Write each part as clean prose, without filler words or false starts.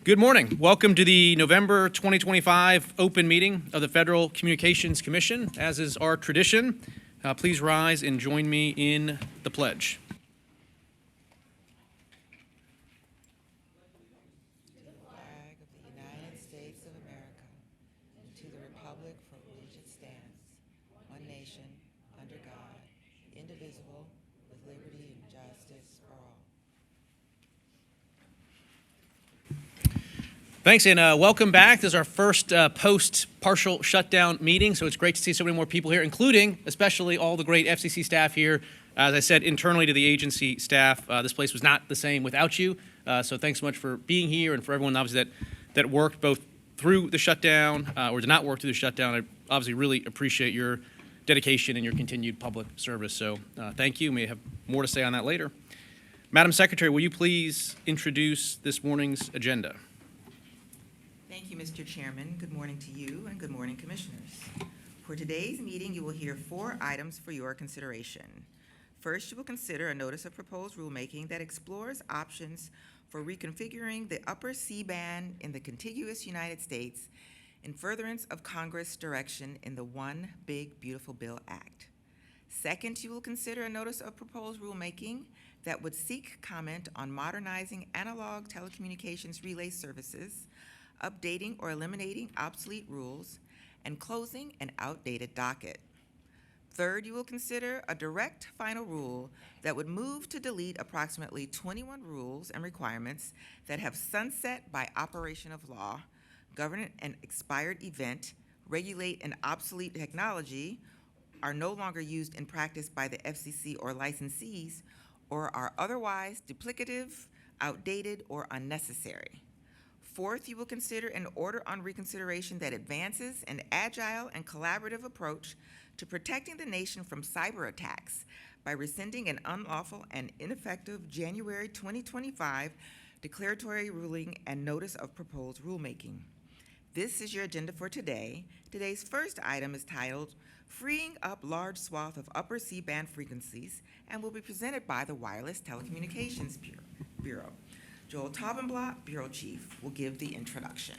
Good morning. Welcome to the November 2025 open meeting of the Federal Communications Commission. As is our tradition, please rise and join me in the pledge. To the flag of the United States of America, and to the republic for which it stands, one nation, under God, indivisible, with liberty and justice for all. Thanks, and welcome back. This is our first post-partial shutdown meeting, so it's great to see so many more people here, including especially all the great FCC staff here. As I said, internally to the agency staff, this place was not the same without you, so thanks so much for being here and for everyone obviously that worked both through the shutdown or did not work through the shutdown. I obviously really appreciate your dedication and your continued public service, so thank you. May have more to say on that later. Madam Secretary, will you please introduce this morning's agenda? Thank you, Mr. Chairman. Good morning to you and good morning, Commissioners. For today's meeting, you will hear 4 items for your consideration. First, you will consider a notice of proposed rulemaking that explores options for reconfiguring the upper C-band in the contiguous United States in furtherance of Congress' direction in the One Big Beautiful Bill Act. Second, you will consider a notice of proposed rulemaking that would seek comment on modernizing analog telecommunications relay services, updating or eliminating obsolete rules, and closing an outdated docket. Third, you will consider a direct final rule that would move to delete approximately 21 rules and requirements that have sunset by operation of law, govern an expired event, regulate an obsolete technology, are no longer used in practice by the FCC or licensees, or are otherwise duplicative, outdated, or unnecessary. Fourth, you will consider an order on reconsideration that advances an agile and collaborative approach to protecting the nation from cyber attacks by rescinding an unlawful and ineffective January 2025 declaratory ruling and notice of proposed rulemaking. This is your agenda for today. Today's first item is titled Freeing Up Large Swath of Upper C-Band Frequencies and will be presented by the Wireless Telecommunications Bureau. Joel Taubenblatt, Bureau Chief, will give the introduction.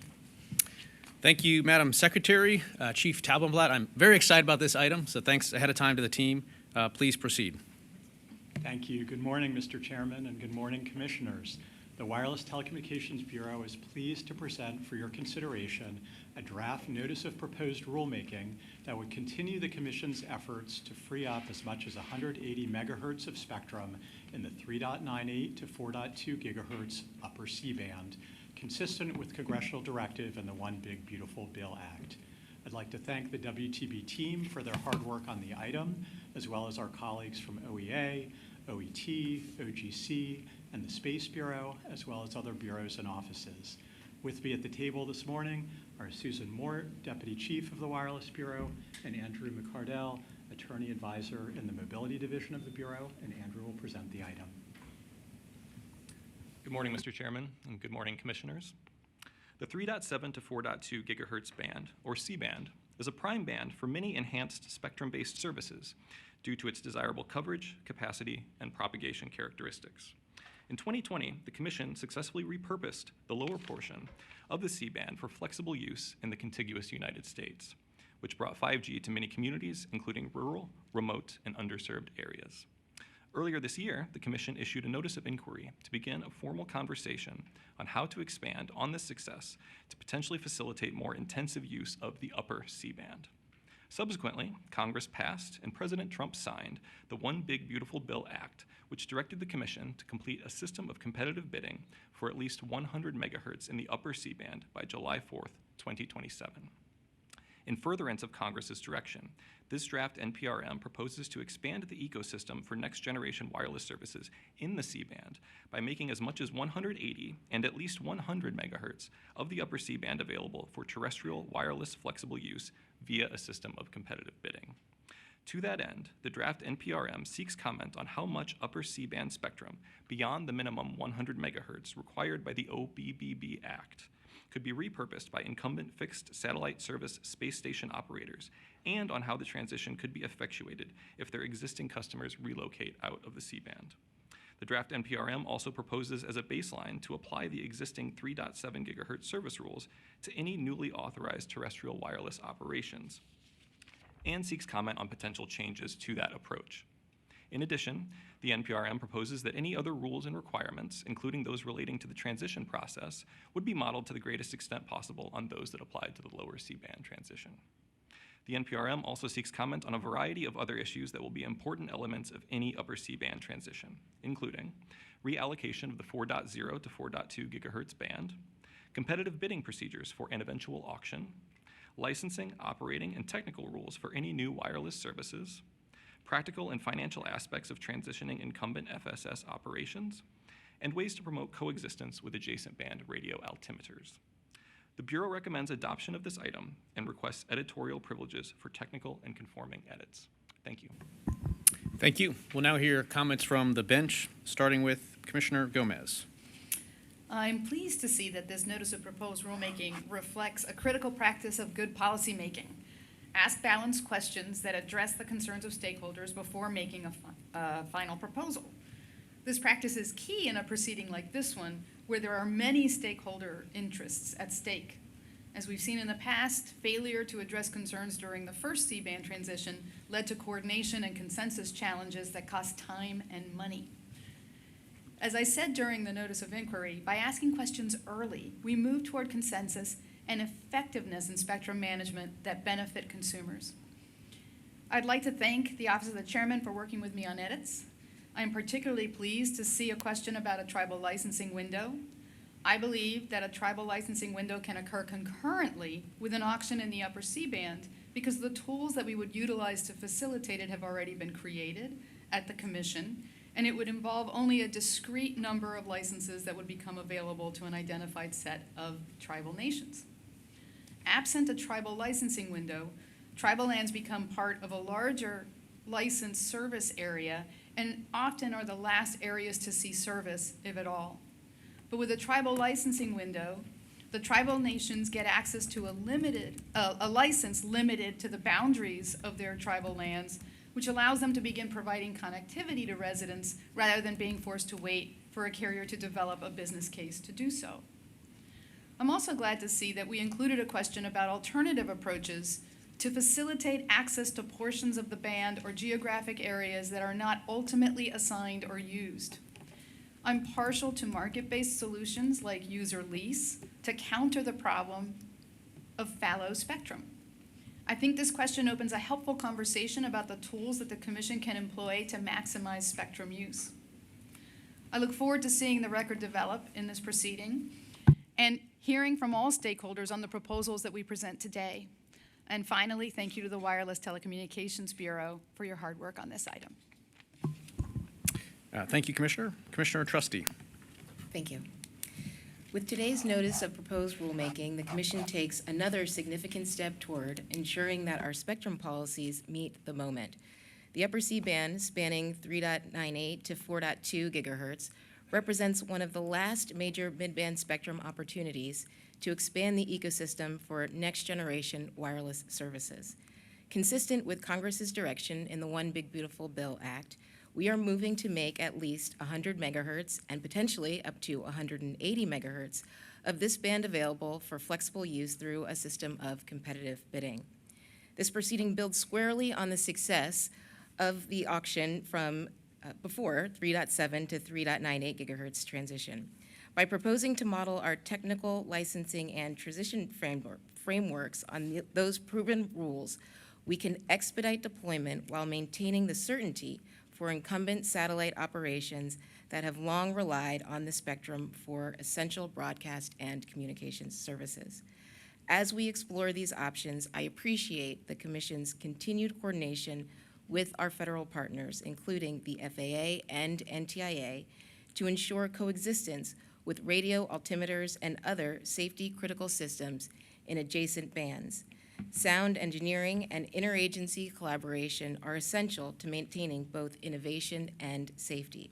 Thank you, Madam Secretary. Chief Taubenblatt, I'm very excited about this item, so thanks ahead of time to the team. Please proceed. Thank you. Good morning, Mr. Chairman, and good morning, Commissioners. The Wireless Telecommunications Bureau is pleased to present for your consideration a draft notice of proposed rulemaking that would continue the Commission's efforts to free up as much as 180 megahertz of spectrum in the 3.98 to 4.2 gigahertz upper C-band, consistent with congressional directive and the One Big Beautiful Bill Act. I'd like to thank the WTB team for their hard work on the item, as well as our colleagues from OEA, OET, OGC, and the Space Bureau, as well as other bureaus and offices. With me at the table this morning are Susan Moore, Deputy Chief of the Wireless Bureau, and Andrew McCardell, Attorney Advisor in the Mobility Division of the Bureau, and Andrew will present the item. Good morning, Mr. Chairman, and good morning, Commissioners. The 3.7 to 4.2 gigahertz band, or C-band, is a prime band for many enhanced spectrum-based services due to its desirable coverage, capacity, and propagation characteristics. In 2020, the Commission successfully repurposed the lower portion of the C-band for flexible use in the contiguous United States, which brought 5G to many communities, including rural, remote, and underserved areas. Earlier this year, the Commission issued a notice of inquiry to begin a formal conversation on how to expand on this success to potentially facilitate more intensive use of the upper C-band. Subsequently, Congress passed and President Trump signed the One Big Beautiful Bill Act, which directed the Commission to complete a system of competitive bidding for at least 100 megahertz in the upper C-band by July 4th, 2027. In furtherance of Congress's direction, this draft NPRM proposes to expand the ecosystem for next-generation wireless services in the C-band by making as much as 180 and at least 100 megahertz of the upper C-band available for terrestrial wireless flexible use via a system of competitive bidding. To that end, the draft NPRM seeks comment on how much upper C-band spectrum beyond the minimum 100 megahertz required by the OBBB Act could be repurposed by incumbent fixed satellite service space station operators, and on how the transition could be effectuated if their existing customers relocate out of the C-band. The draft NPRM also proposes as a baseline to apply the existing 3.7 gigahertz service rules to any newly authorized terrestrial wireless operations, and seeks comment on potential changes to that approach. In addition, the NPRM proposes that any other rules and requirements, including those relating to the transition process, would be modeled to the greatest extent possible on those that applied to the lower C-band transition. The NPRM also seeks comment on a variety of other issues that will be important elements of any upper C-band transition, including reallocation of the 4.0 to 4.2 gigahertz band, competitive bidding procedures for an eventual auction, licensing, operating, and technical rules for any new wireless services, practical and financial aspects of transitioning incumbent FSS operations, and ways to promote coexistence with adjacent band radio altimeters. The Bureau recommends adoption of this item and requests editorial privileges for technical and conforming edits. Thank you. Thank you. We'll now hear comments from the bench, starting with Commissioner Gomez. I'm pleased to see that this notice of proposed rulemaking reflects a critical practice of good policymaking. Ask balanced questions that address the concerns of stakeholders before making a final proposal. This practice is key in a proceeding like this one, where there are many stakeholder interests at stake. As we've seen in the past, failure to address concerns during the first C-band transition led to coordination and consensus challenges that cost time and money. As I said during the notice of inquiry, by asking questions early, we move toward consensus and effectiveness in spectrum management that benefit consumers. I'd like to thank the Office of the Chairman for working with me on edits. I'm particularly pleased to see a question about a tribal licensing window. I believe that a tribal licensing window can occur concurrently with an auction in the upper C-band because the tools that we would utilize to facilitate it have already been created at the Commission, and it would involve only a discrete number of licenses that would become available to an identified set of tribal nations. Absent a tribal licensing window, tribal lands become part of a larger licensed service area and often are the last areas to see service, if at all. But with a tribal licensing window, the tribal nations get access to a license limited to the boundaries of their tribal lands, which allows them to begin providing connectivity to residents rather than being forced to wait for a carrier to develop a business case to do so. I'm also glad to see that we included a question about alternative approaches to facilitate access to portions of the band or geographic areas that are not ultimately assigned or used. I'm partial to market-based solutions like user lease to counter the problem of fallow spectrum. I think this question opens a helpful conversation about the tools that the Commission can employ to maximize spectrum use. I look forward to seeing the record develop in this proceeding and hearing from all stakeholders on the proposals that we present today. And finally, thank you to the Wireless Telecommunications Bureau for your hard work on this item. Thank you, Commissioner. Commissioner Trustee. Thank you. With today's notice of proposed rulemaking, the Commission takes another significant step toward ensuring that our spectrum policies meet the moment. The upper C-band, spanning 3.98 to 4.2 gigahertz, represents one of the last major mid-band spectrum opportunities to expand the ecosystem for next-generation wireless services. Consistent with Congress's direction in the One Big Beautiful Bill Act, we are moving to make at least 100 megahertz and potentially up to 180 megahertz of this band available for flexible use through a system of competitive bidding. This proceeding builds squarely on the success of the auction from before 3.7 to 3.98 gigahertz transition. By proposing to model our technical, licensing, and transition frameworks on those proven rules, we can expedite deployment while maintaining the certainty for incumbent satellite operations that have long relied on the spectrum for essential broadcast and communications services. As we explore these options, I appreciate the Commission's continued coordination with our federal partners, including the FAA and NTIA, to ensure coexistence with radio altimeters and other safety-critical systems in adjacent bands. Sound engineering and interagency collaboration are essential to maintaining both innovation and safety.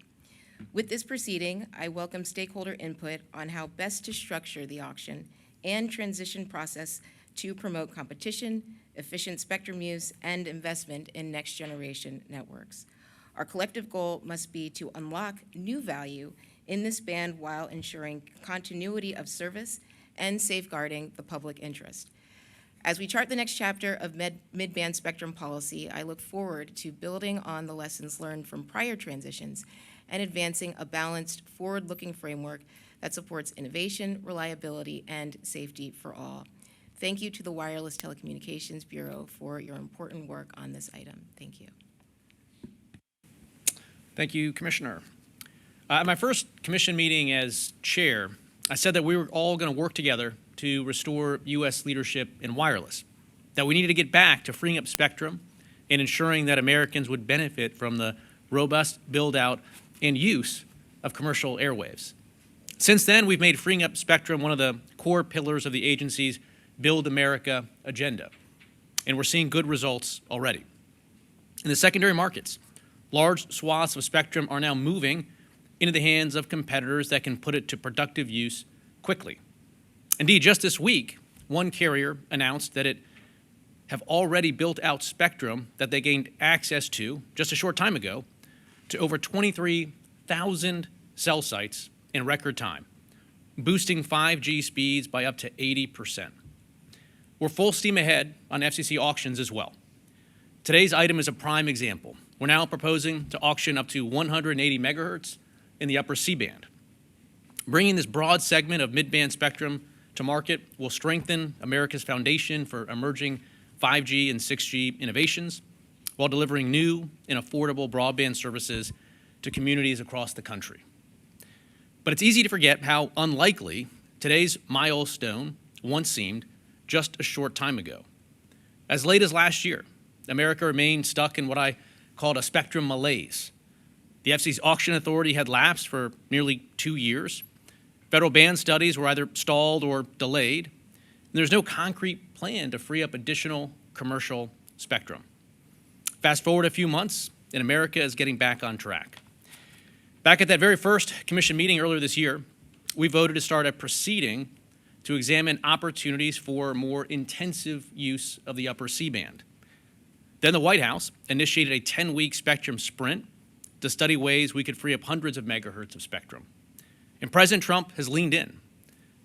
With this proceeding, I welcome stakeholder input on how best to structure the auction and transition process to promote competition, efficient spectrum use, and investment in next-generation networks. Our collective goal must be to unlock new value in this band while ensuring continuity of service and safeguarding the public interest. As we chart the next chapter of mid-band spectrum policy, I look forward to building on the lessons learned from prior transitions and advancing a balanced, forward-looking framework that supports innovation, reliability, and safety for all. Thank you to the Wireless Telecommunications Bureau for your important work on this item. Thank you. Thank you, Commissioner. At my first commission meeting as chair, I said that we were all going to work together to restore U.S. leadership in wireless, that we needed to get back to freeing up spectrum and ensuring that Americans would benefit from the robust build-out and use of commercial airwaves. Since then, we've made freeing up spectrum one of the core pillars of the agency's Build America agenda, and we're seeing good results already. In the secondary markets, large swaths of spectrum are now moving into the hands of competitors that can put it to productive use quickly. Indeed, just this week, one carrier announced that it have already built out spectrum that they gained access to just a short time ago to over 23,000 cell sites in record time, boosting 5G speeds by up to 80%. We're full steam ahead on FCC auctions as well. Today's item is a prime example. We're now proposing to auction up to 180 megahertz in the upper C-band. Bringing this broad segment of mid-band spectrum to market will strengthen America's foundation for emerging 5G and 6G innovations while delivering new and affordable broadband services to communities across the country. But it's easy to forget how unlikely today's milestone once seemed just a short time ago. As late as last year, America remained stuck in what I called a spectrum malaise. The FCC's auction authority had lapsed for nearly 2 years. Federal band studies were either stalled or delayed. And there's no concrete plan to free up additional commercial spectrum. Fast forward a few months, and America is getting back on track. Back at that very first commission meeting earlier this year, we voted to start a proceeding to examine opportunities for more intensive use of the upper C-band. Then the White House initiated a 10-week spectrum sprint to study ways we could free up hundreds of megahertz of spectrum. And President Trump has leaned in,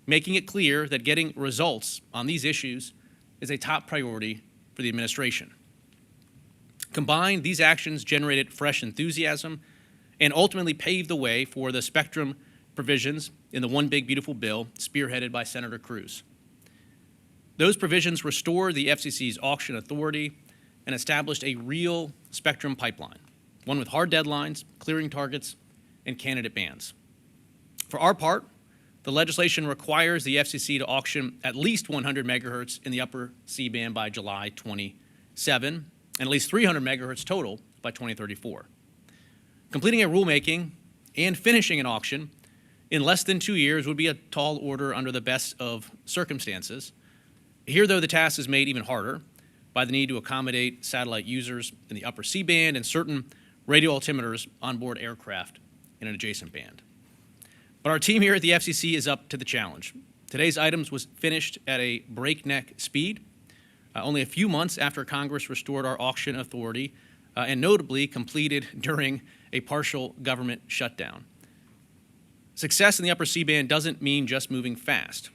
making it clear that getting results on these issues is a top priority for the administration. Combined, these actions generated fresh enthusiasm and ultimately paved the way for the spectrum provisions in the One Big Beautiful Bill spearheaded by Senator Cruz. Those provisions restored the FCC's auction authority and established a real spectrum pipeline, one with hard deadlines, clearing targets, and candidate bands. For our part, the legislation requires the FCC to auction at least 100 megahertz in the upper C-band by July 27, and at least 300 megahertz total by 2034. Completing a rulemaking and finishing an auction in less than 2 years would be a tall order under the best of circumstances. Here, though, the task is made even harder by the need to accommodate satellite users in the upper C-band and certain radio altimeters on board aircraft in an adjacent band. But our team here at the FCC is up to the challenge. Today's items was finished at a breakneck speed, only a few months after Congress restored our auction authority, and notably completed during a partial government shutdown. Success in the upper C-band doesn't mean just moving fast.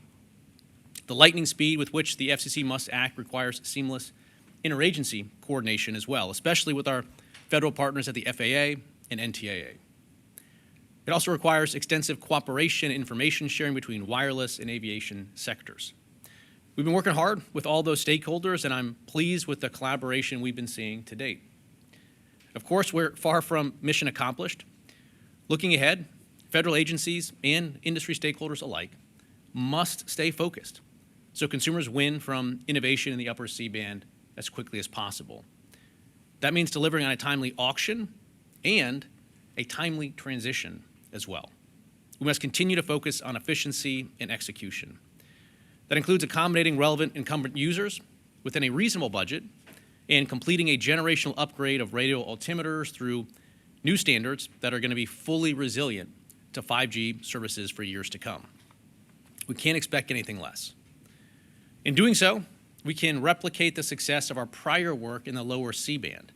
The lightning speed with which the FCC must act requires seamless interagency coordination as well, especially with our federal partners at the FAA and NTIA. It also requires extensive cooperation and information sharing between wireless and aviation sectors. We've been working hard with all those stakeholders, and I'm pleased with the collaboration we've been seeing to date. Of course, we're far from mission accomplished. Looking ahead, federal agencies and industry stakeholders alike must stay focused so consumers win from innovation in the upper C-band as quickly as possible. That means delivering on a timely auction and a timely transition as well. We must continue to focus on efficiency and execution. That includes accommodating relevant incumbent users within a reasonable budget and completing a generational upgrade of radio altimeters through new standards that are going to be fully resilient to 5G services for years to come. We can't expect anything less. In doing so, we can replicate the success of our prior work in the lower C-band,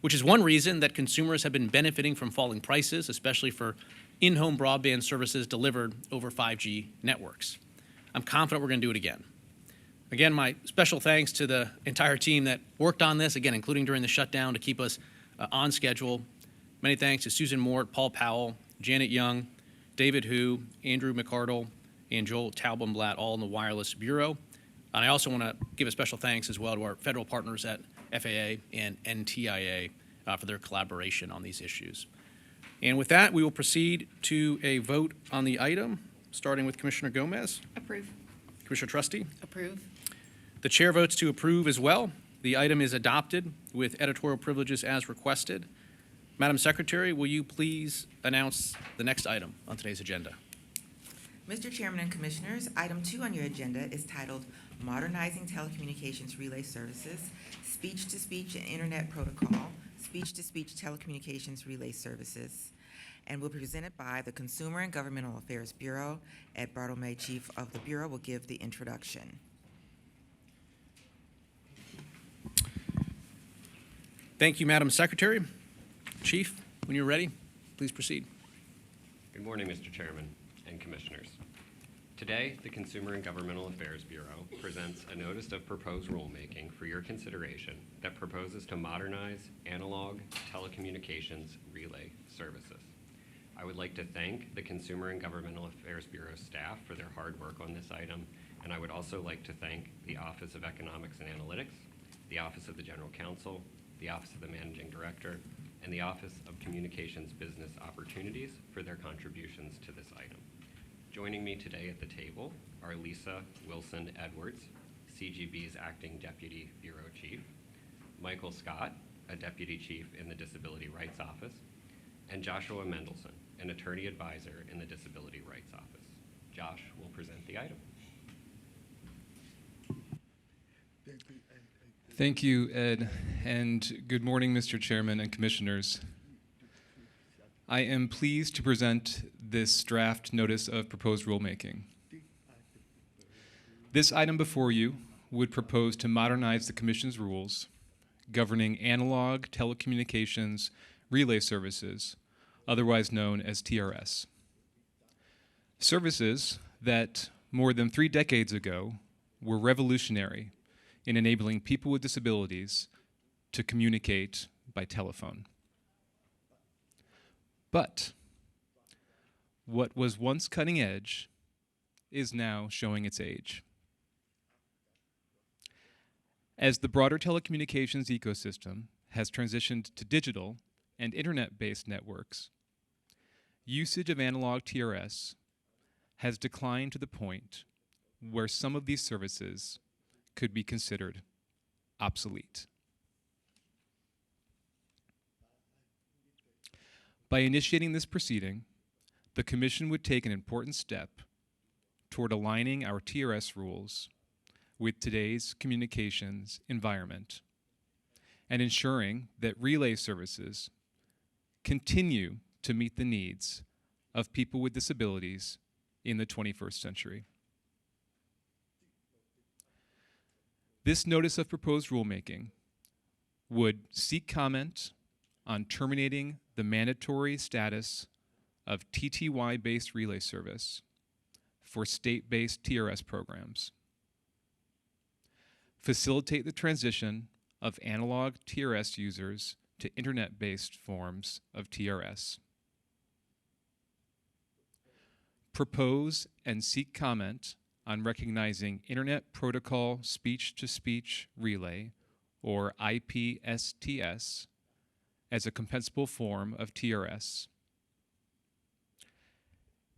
which is one reason that consumers have been benefiting from falling prices, especially for in-home broadband services delivered over 5G networks. I'm confident we're going to do it again. Again, my special thanks to the entire team that worked on this, again, including during the shutdown to keep us on schedule. Many thanks to Susan Mort, Paul Powell, Janet Young, David Hu, Andrew McCardle, and Joel Taubenblatt, all in the Wireless Bureau. And I also want to give a special thanks as well to our federal partners at FAA and NTIA for their collaboration on these issues. And with that, we will proceed to a vote on the item, starting with Commissioner Gomez. Approve. Commissioner Trustee? Approve. The chair votes to approve as well. The item is adopted with editorial privileges as requested. Madam Secretary, will you please announce the next item on today's agenda? Mr. Chairman and Commissioners, item 2 on your agenda is titled Modernizing Telecommunications Relay Services, Speech-to-Speech and Internet Protocol, Speech-to-Speech Telecommunications Relay Services, and will be presented by the Consumer and Governmental Affairs Bureau. Ed Bartolome, Chief of the Bureau, will give the introduction. Thank you, Madam Secretary. Chief, when you're ready, please proceed. Good morning, Mr. Chairman and Commissioners. Today, the Consumer and Governmental Affairs Bureau presents a notice of proposed rulemaking for your consideration that proposes to modernize analog telecommunications relay services. I would like to thank the Consumer and Governmental Affairs Bureau staff for their hard work on this item, and I would also like to thank the Office of Economics and Analytics, the Office of the General Counsel, the Office of the Managing Director, and the Office of Communications Business Opportunities for their contributions to this item. Joining me today at the table are Lisa Wilson Edwards, CGB's Acting Deputy Bureau Chief, Michael Scott, a Deputy Chief in the Disability Rights Office, and Joshua Mendelson, an Attorney Advisor in the Disability Rights Office. Josh will present the item. Thank you, Ed, and good morning, Mr. Chairman and Commissioners. I am pleased to present this draft notice of proposed rulemaking. This item before you would propose to modernize the Commission's rules governing analog telecommunications relay services, otherwise known as TRS. Services that more than 3 decades ago were revolutionary in enabling people with disabilities to communicate by telephone. But what was once cutting edge is now showing its age. As the broader telecommunications ecosystem has transitioned to digital and internet-based networks, usage of analog TRS has declined to the point where some of these services could be considered obsolete. By initiating this proceeding, the Commission would take an important step toward aligning our TRS rules with today's communications environment and ensuring that relay services continue to meet the needs of people with disabilities in the 21st century. This notice of proposed rulemaking would seek comment on terminating the mandatory status of TTY-based relay service for state-based TRS programs, facilitate the transition of analog TRS users to internet-based forms of TRS, propose and seek comment on recognizing Internet Protocol Speech-to-Speech Relay, or IPSTS, as a compensable form of TRS.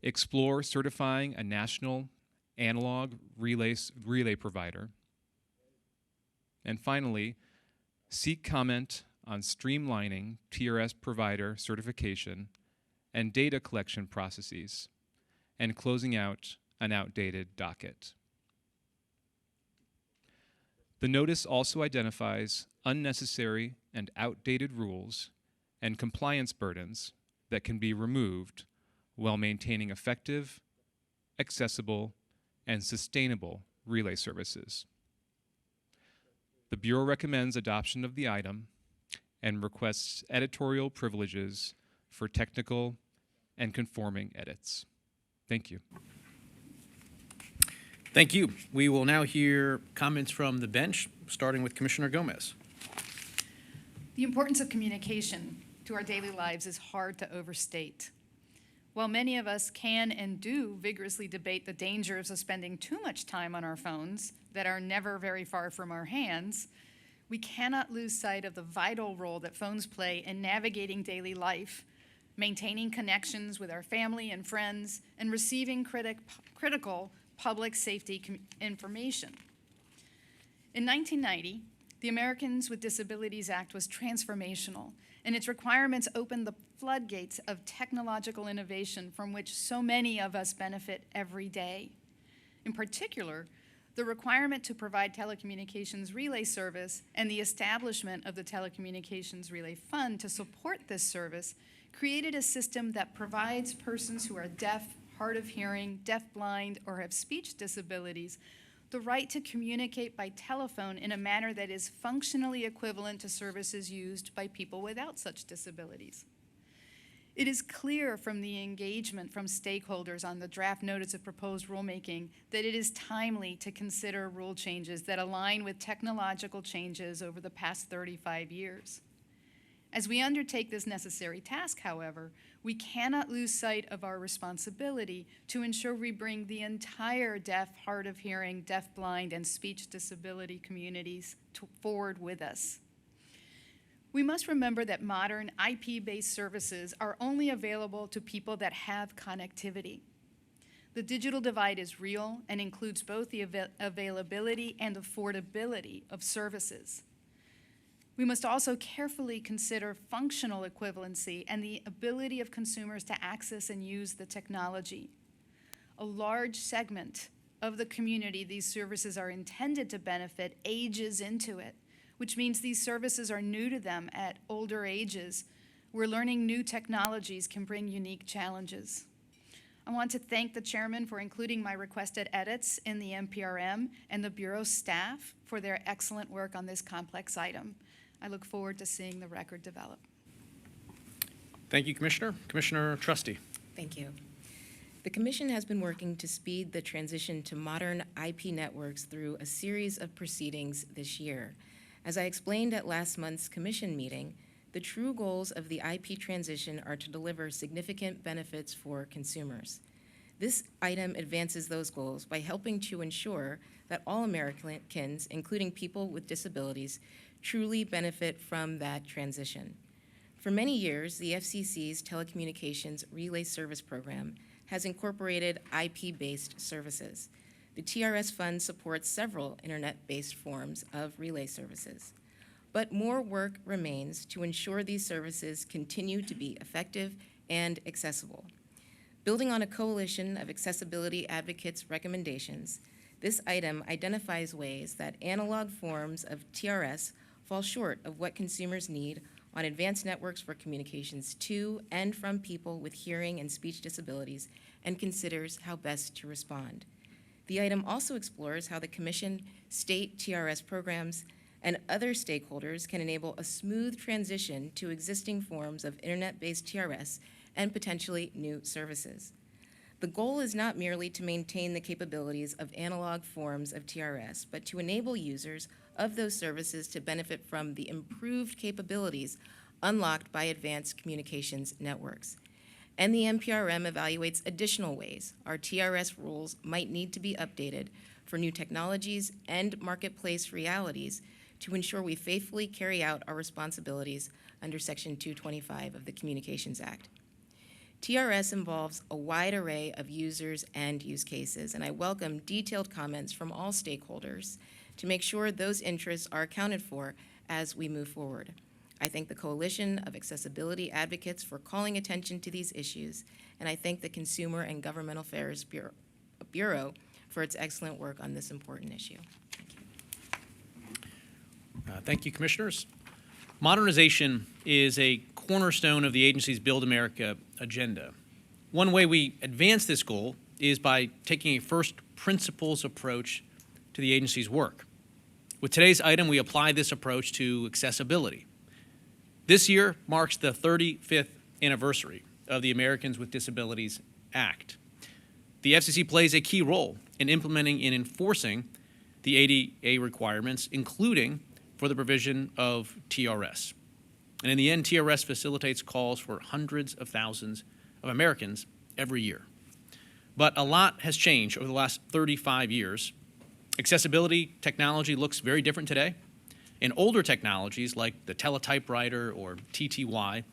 Explore certifying a national analog relay provider. And finally, seek comment on streamlining TRS provider certification and data collection processes, and closing out an outdated docket. The notice also identifies unnecessary and outdated rules and compliance burdens that can be removed while maintaining effective, accessible, and sustainable relay services. The Bureau recommends adoption of the item and requests editorial privileges for technical and conforming edits. Thank you. Thank you. We will now hear comments from the bench, starting with Commissioner Gomez. The importance of communication to our daily lives is hard to overstate. While many of us can and do vigorously debate the dangers of spending too much time on our phones that are never very far from our hands, we cannot lose sight of the vital role that phones play in navigating daily life, maintaining connections with our family and friends, and receiving critical public safety information. In 1990, the Americans with Disabilities Act was transformational, and its requirements opened the floodgates of technological innovation from which so many of us benefit every day. In particular, the requirement to provide telecommunications relay service and the establishment of the Telecommunications Relay Fund to support this service created a system that provides persons who are deaf, hard of hearing, deafblind, or have speech disabilities the right to communicate by telephone in a manner that is functionally equivalent to services used by people without such disabilities. It is clear from the engagement from stakeholders on the draft notice of proposed rulemaking that it is timely to consider rule changes that align with technological changes over the past 35 years. As we undertake this necessary task, however, we cannot lose sight of our responsibility to ensure we bring the entire deaf, hard of hearing, deafblind, and speech disability communities forward with us. We must remember that modern IP-based services are only available to people that have connectivity. The digital divide is real and includes both the availability and affordability of services. We must also carefully consider functional equivalency and the ability of consumers to access and use the technology. A large segment of the community these services are intended to benefit ages into it, which means these services are new to them at older ages, where learning new technologies can bring unique challenges. I want to thank the chairman for including my requested edits in the MPRM and the Bureau staff for their excellent work on this complex item. I look forward to seeing the record develop. Thank you, Commissioner. Commissioner Trusty. Thank you. The Commission has been working to speed the transition to modern IP networks through a series of proceedings this year. As I explained at last month's Commission meeting, the true goals of the IP transition are to deliver significant benefits for consumers. This item advances those goals by helping to ensure that all Americans, including people with disabilities, truly benefit from that transition. For many years, the FCC's Telecommunications Relay Service Program has incorporated IP-based services. The TRS Fund supports several internet-based forms of relay services. But more work remains to ensure these services continue to be effective and accessible. Building on a coalition of accessibility advocates' recommendations, this item identifies ways that analog forms of TRS fall short of what consumers need on advanced networks for communications to and from people with hearing and speech disabilities, and considers how best to respond. The item also explores how the Commission, state TRS programs, and other stakeholders can enable a smooth transition to existing forms of internet-based TRS and potentially new services. The goal is not merely to maintain the capabilities of analog forms of TRS, but to enable users of those services to benefit from the improved capabilities unlocked by advanced communications networks. And the NPRM evaluates additional ways our TRS rules might need to be updated for new technologies and marketplace realities to ensure we faithfully carry out our responsibilities under Section 225 of the Communications Act. TRS involves a wide array of users and use cases, and I welcome detailed comments from all stakeholders to make sure those interests are accounted for as we move forward. I thank the Coalition of Accessibility Advocates for calling attention to these issues, and I thank the Consumer and Governmental Affairs Bureau for its excellent work on this important issue. Thank you. Thank you, Commissioners. Modernization is a cornerstone of the agency's Build America agenda. One way we advance this goal is by taking a first principles approach to the agency's work. With today's item, we apply this approach to accessibility. This year marks the 35th anniversary of the Americans with Disabilities Act. The FCC plays a key role in implementing and enforcing the ADA requirements, including for the provision of TRS. And in the end, TRS facilitates calls for hundreds of thousands of Americans every year. But a lot has changed over the last 35 years. Accessibility technology looks very different today, and older technologies like the teletypewriter or TTY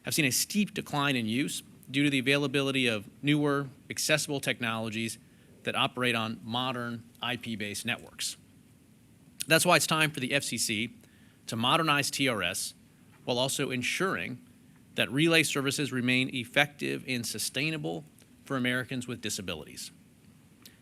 have seen a steep decline in use due to the availability of newer, accessible technologies that operate on modern IP-based networks. That's why it's time for the FCC to modernize TRS while also ensuring that relay services remain effective and sustainable for Americans with disabilities.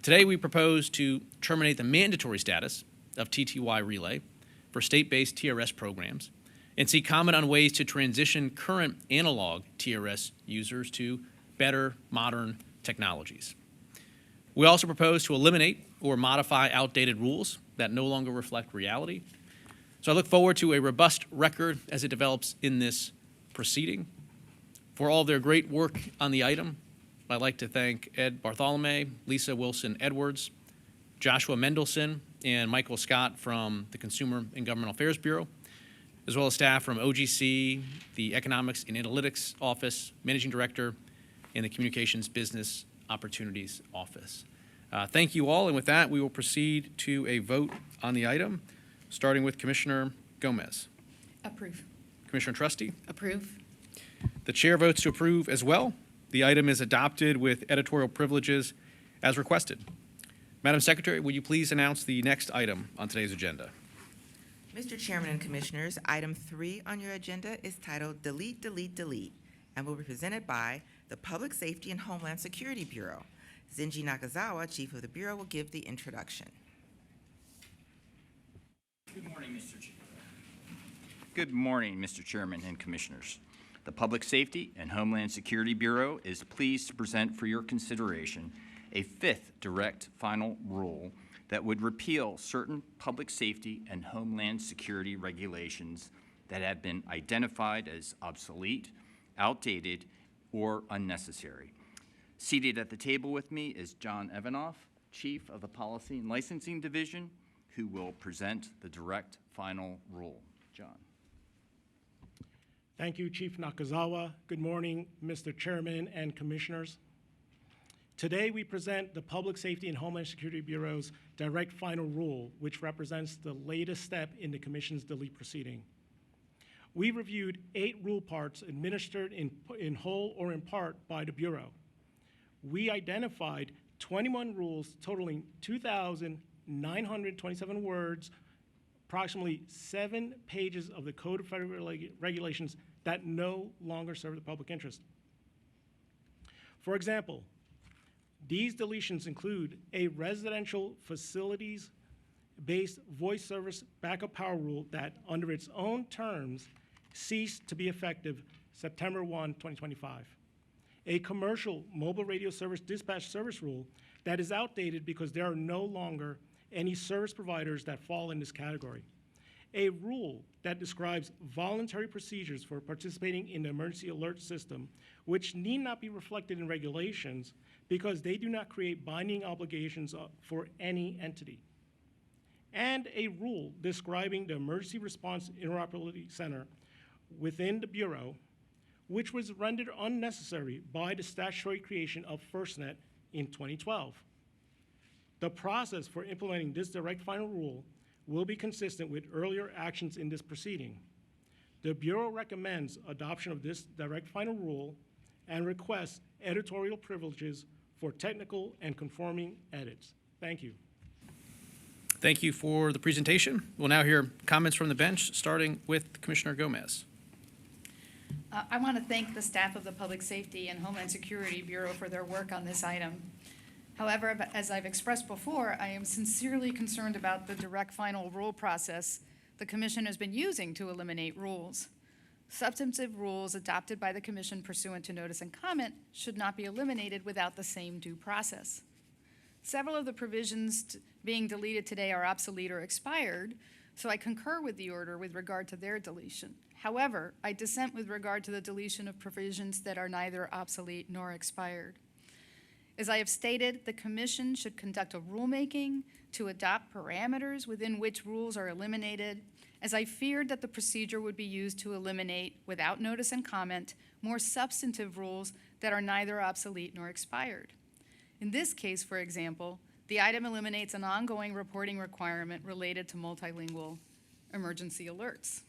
Today, we propose to terminate the mandatory status of TTY relay for state-based TRS programs and seek comment on ways to transition current analog TRS users to better modern technologies. We also propose to eliminate or modify outdated rules that no longer reflect reality. So I look forward to a robust record as it develops in this proceeding. For all their great work on the item, I'd like to thank Ed Bartholomew, Lisa Wilson-Edwards, Joshua Mendelson, and Michael Scott from the Consumer and Governmental Affairs Bureau, as well as staff from OGC, the Economics and Analytics Office, Managing Director, and the Communications Business Opportunities Office. Thank you all, and with that, we will proceed to a vote on the item, starting with Commissioner Gomez. Approve. Commissioner Trustee? Approve. The chair votes to approve as well. The item is adopted with editorial privileges as requested. Madam Secretary, would you please announce the next item on today's agenda? Mr. Chairman and Commissioners, item 3 on your agenda is titled Delete, Delete, Delete, and will be presented by the Public Safety and Homeland Security Bureau. Zenji Nakazawa, Chief of the Bureau, will give the introduction. Good morning, Mr. Chair. Good morning, Mr. Chairman and Commissioners. The Public Safety and Homeland Security Bureau is pleased to present for your consideration a 5th direct final rule that would repeal certain public safety and homeland security regulations that have been identified as obsolete, outdated, or unnecessary. Seated at the table with me is John Evanoff, Chief of the Policy and Licensing Division, who will present the direct final rule. John. Thank you, Chief Nakazawa. Good morning, Mr. Chairman and Commissioners. Today, we present the Public Safety and Homeland Security Bureau's direct final rule, which represents the latest step in the Commission's delete proceeding. We reviewed 8 rule parts administered in whole or in part by the Bureau. We identified 21 rules totaling 2,927 words, approximately 7 pages of the Code of Federal Regulations that no longer serve the public interest. For example, these deletions include a residential facilities-based voice service backup power rule that, under its own terms, ceased to be effective September 1, 2025. A commercial mobile radio service dispatch service rule that is outdated because there are no longer any service providers that fall in this category. A rule that describes voluntary procedures for participating in the emergency alert system, which need not be reflected in regulations because they do not create binding obligations for any entity. And a rule describing the Emergency Response Interoperability Center within the Bureau, which was rendered unnecessary by the statutory creation of FirstNet in 2012. The process for implementing this direct final rule will be consistent with earlier actions in this proceeding. The Bureau recommends adoption of this direct final rule and requests editorial privileges for technical and conforming edits. Thank you. Thank you for the presentation. We'll now hear comments from the bench, starting with Commissioner Gomez. I want to thank the staff of the Public Safety and Homeland Security Bureau for their work on this item. However, as I've expressed before, I am sincerely concerned about the direct final rule process the Commission has been using to eliminate rules. Substantive rules adopted by the Commission pursuant to notice and comment should not be eliminated without the same due process. Several of the provisions being deleted today are obsolete or expired, So I concur with the order with regard to their deletion. However, I dissent with regard to the deletion of provisions that are neither obsolete nor expired. As I have stated, the Commission should conduct a rulemaking to adopt parameters within which rules are eliminated, as I feared that the procedure would be used to eliminate, without notice and comment, more substantive rules that are neither obsolete nor expired. In this case, for example, the item eliminates an ongoing reporting requirement related to multilingual emergency alerts.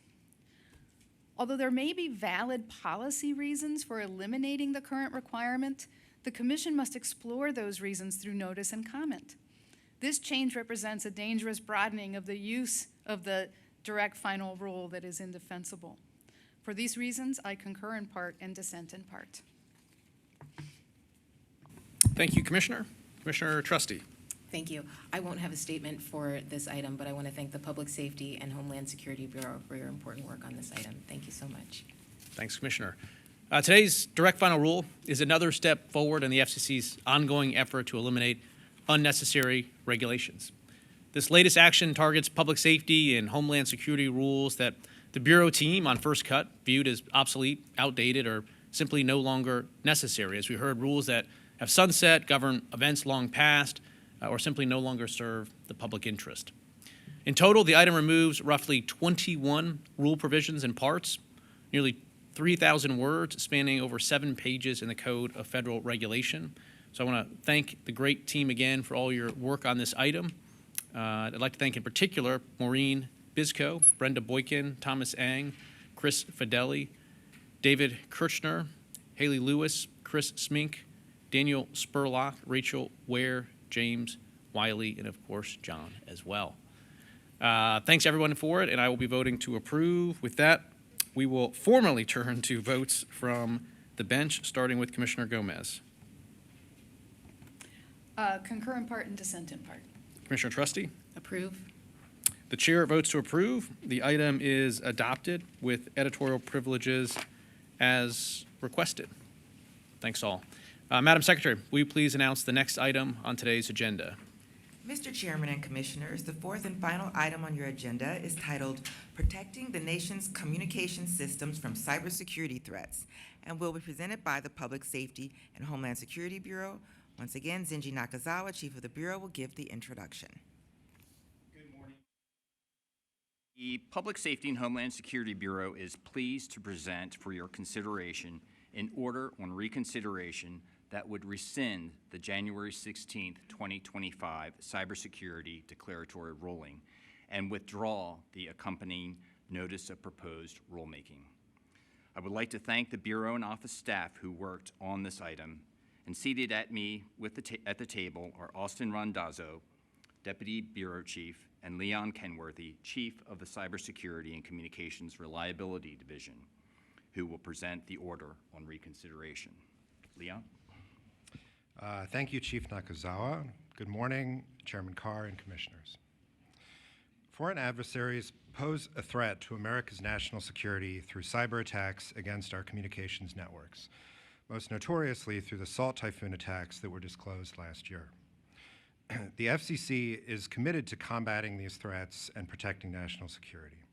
Although there may be valid policy reasons for eliminating the current requirement, the Commission must explore those reasons through notice and comment. This change represents a dangerous broadening of the use of the direct final rule that is indefensible. For these reasons, I concur in part and dissent in part. Thank you, Commissioner. Commissioner Trustee. Thank you. I won't have a statement for this item, but I want to thank the Public Safety and Homeland Security Bureau for your important work on this item. Thank you so much. Thanks, Commissioner. Today's direct final rule is another step forward in the FCC's ongoing effort to eliminate unnecessary regulations. This latest action targets public safety and Homeland Security rules that the Bureau team on first cut viewed as obsolete, outdated, or simply no longer necessary. As we heard, rules that have sunset, govern events long past, or simply no longer serve the public interest. In total, the item removes roughly 21 rule provisions and parts, nearly 3,000 words spanning over 7 pages in the Code of Federal Regulation. So I want to thank the great team again for all your work on this item. I'd like to thank in particular Maureen Bisco, Brenda Boykin, Thomas Ang, Chris Fideli, David Kirchner, Haley Lewis, Chris Smink, Daniel Spurlock, Rachel Ware, James Wiley, and of course, John as well. Thanks everyone for it, and I will be voting to approve. With that, we will formally turn to votes from the bench, starting with Commissioner Gomez. Concur in part and dissent in part. Commissioner Trustee? Approve. The chair votes to approve. The item is adopted with editorial privileges as requested. Thanks all. Madam Secretary, will you please announce the next item on today's agenda? Mr. Chairman and Commissioners, the fourth and final item on your agenda is titled Protecting the Nation's Communication Systems from Cybersecurity Threats and will be presented by the Public Safety and Homeland Security Bureau. Once again, Zenji Nakazawa, Chief of the Bureau, will give the introduction. Good morning. The Public Safety and Homeland Security Bureau is pleased to present for your consideration an order on reconsideration that would rescind the January 16, 2025 cybersecurity declaratory ruling and withdraw the accompanying notice of proposed rulemaking. I would like to thank the Bureau and office staff who worked on this item, and seated at me at the table are Austin Randazzo, Deputy Bureau Chief, and Leon Kenworthy, Chief of the Cybersecurity and Communications Reliability Division, who will present the order on reconsideration. Leon? Thank you, Chief Nakazawa. Good morning, Chairman Carr and Commissioners. Foreign adversaries pose a threat to America's national security through cyber attacks against our communications networks, most notoriously through the Salt Typhoon attacks that were disclosed last year. The FCC is committed to combating these threats and protecting national security.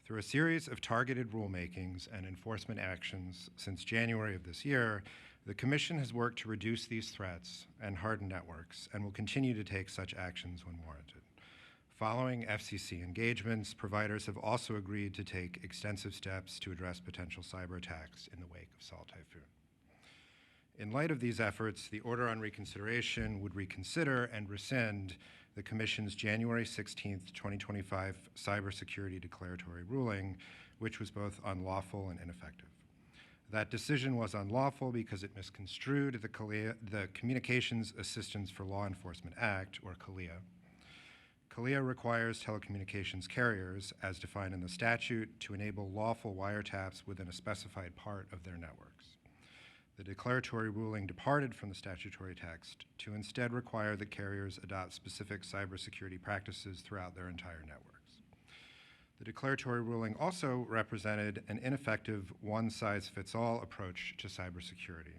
Through a series of targeted rulemakings and enforcement actions since January of this year, the Commission has worked to reduce these threats and harden networks and will continue to take such actions when warranted. Following FCC engagements, providers have also agreed to take extensive steps to address potential cyber attacks in the wake of Salt Typhoon. In light of these efforts, the order on reconsideration would reconsider and rescind the Commission's January 16, 2025 cybersecurity declaratory ruling, which was both unlawful and ineffective. That decision was unlawful because it misconstrued the Communications Assistance for Law Enforcement Act, or CALEA. CALEA requires telecommunications carriers, as defined in the statute, to enable lawful wiretaps within a specified part of their networks. The declaratory ruling departed from the statutory text to instead require that carriers adopt specific cybersecurity practices throughout their entire networks. The declaratory ruling also represented an ineffective one-size-fits-all approach to cybersecurity,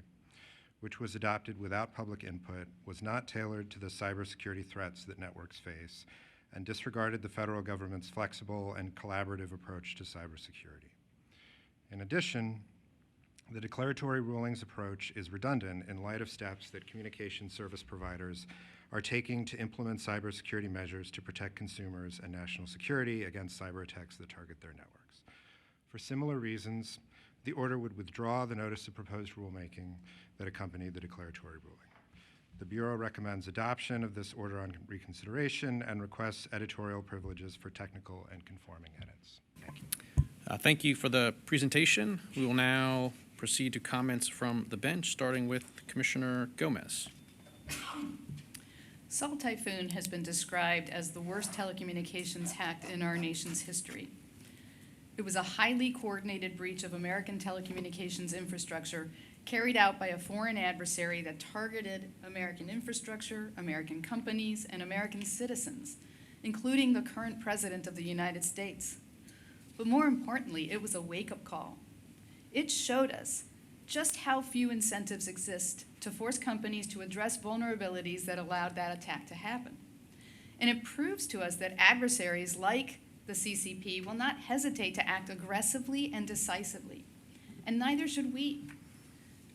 which was adopted without public input, was not tailored to the cybersecurity threats that networks face, and disregarded the federal government's flexible and collaborative approach to cybersecurity. In addition, the declaratory rulings approach is redundant in light of steps that communication service providers are taking to implement cybersecurity measures to protect consumers and national security against cyber attacks that target their networks. For similar reasons, the order would withdraw the notice of proposed rulemaking that accompanied the declaratory ruling. The Bureau recommends adoption of this order on reconsideration and requests editorial privileges for technical and conforming edits. Thank you. Thank you for the presentation. We will now proceed to comments from the bench, starting with Commissioner Gomez. Salt Typhoon has been described as the worst telecommunications hack in our nation's history. It was a highly coordinated breach of American telecommunications infrastructure carried out by a foreign adversary that targeted American infrastructure, American companies, and American citizens, including the current President of the United States. But more importantly, it was a wake-up call. It showed us just how few incentives exist to force companies to address vulnerabilities that allowed that attack to happen. And it proves to us that adversaries like the CCP will not hesitate to act aggressively and decisively, and neither should we.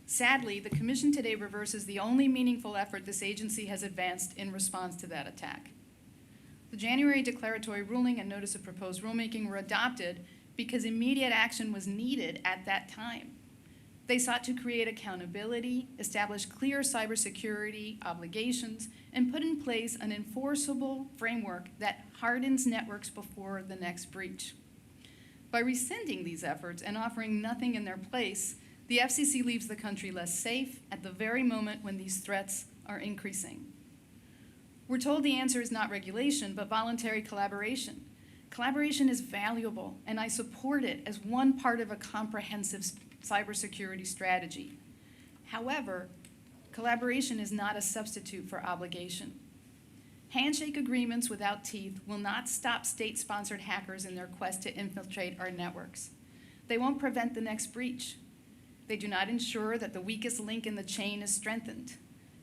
Sadly, the Commission today reverses the only meaningful effort this agency has advanced in response to that attack. The January declaratory ruling and notice of proposed rulemaking were adopted because immediate action was needed at that time. They sought to create accountability, establish clear cybersecurity obligations, and put in place an enforceable framework that hardens networks before the next breach. By rescinding these efforts and offering nothing in their place, the FCC leaves the country less safe at the very moment when these threats are increasing. We're told the answer is not regulation, but voluntary collaboration. Collaboration is valuable, and I support it as one part of a comprehensive cybersecurity strategy. However, collaboration is not a substitute for obligation. Handshake agreements without teeth will not stop state-sponsored hackers in their quest to infiltrate our networks. They won't prevent the next breach. They do not ensure that the weakest link in the chain is strengthened.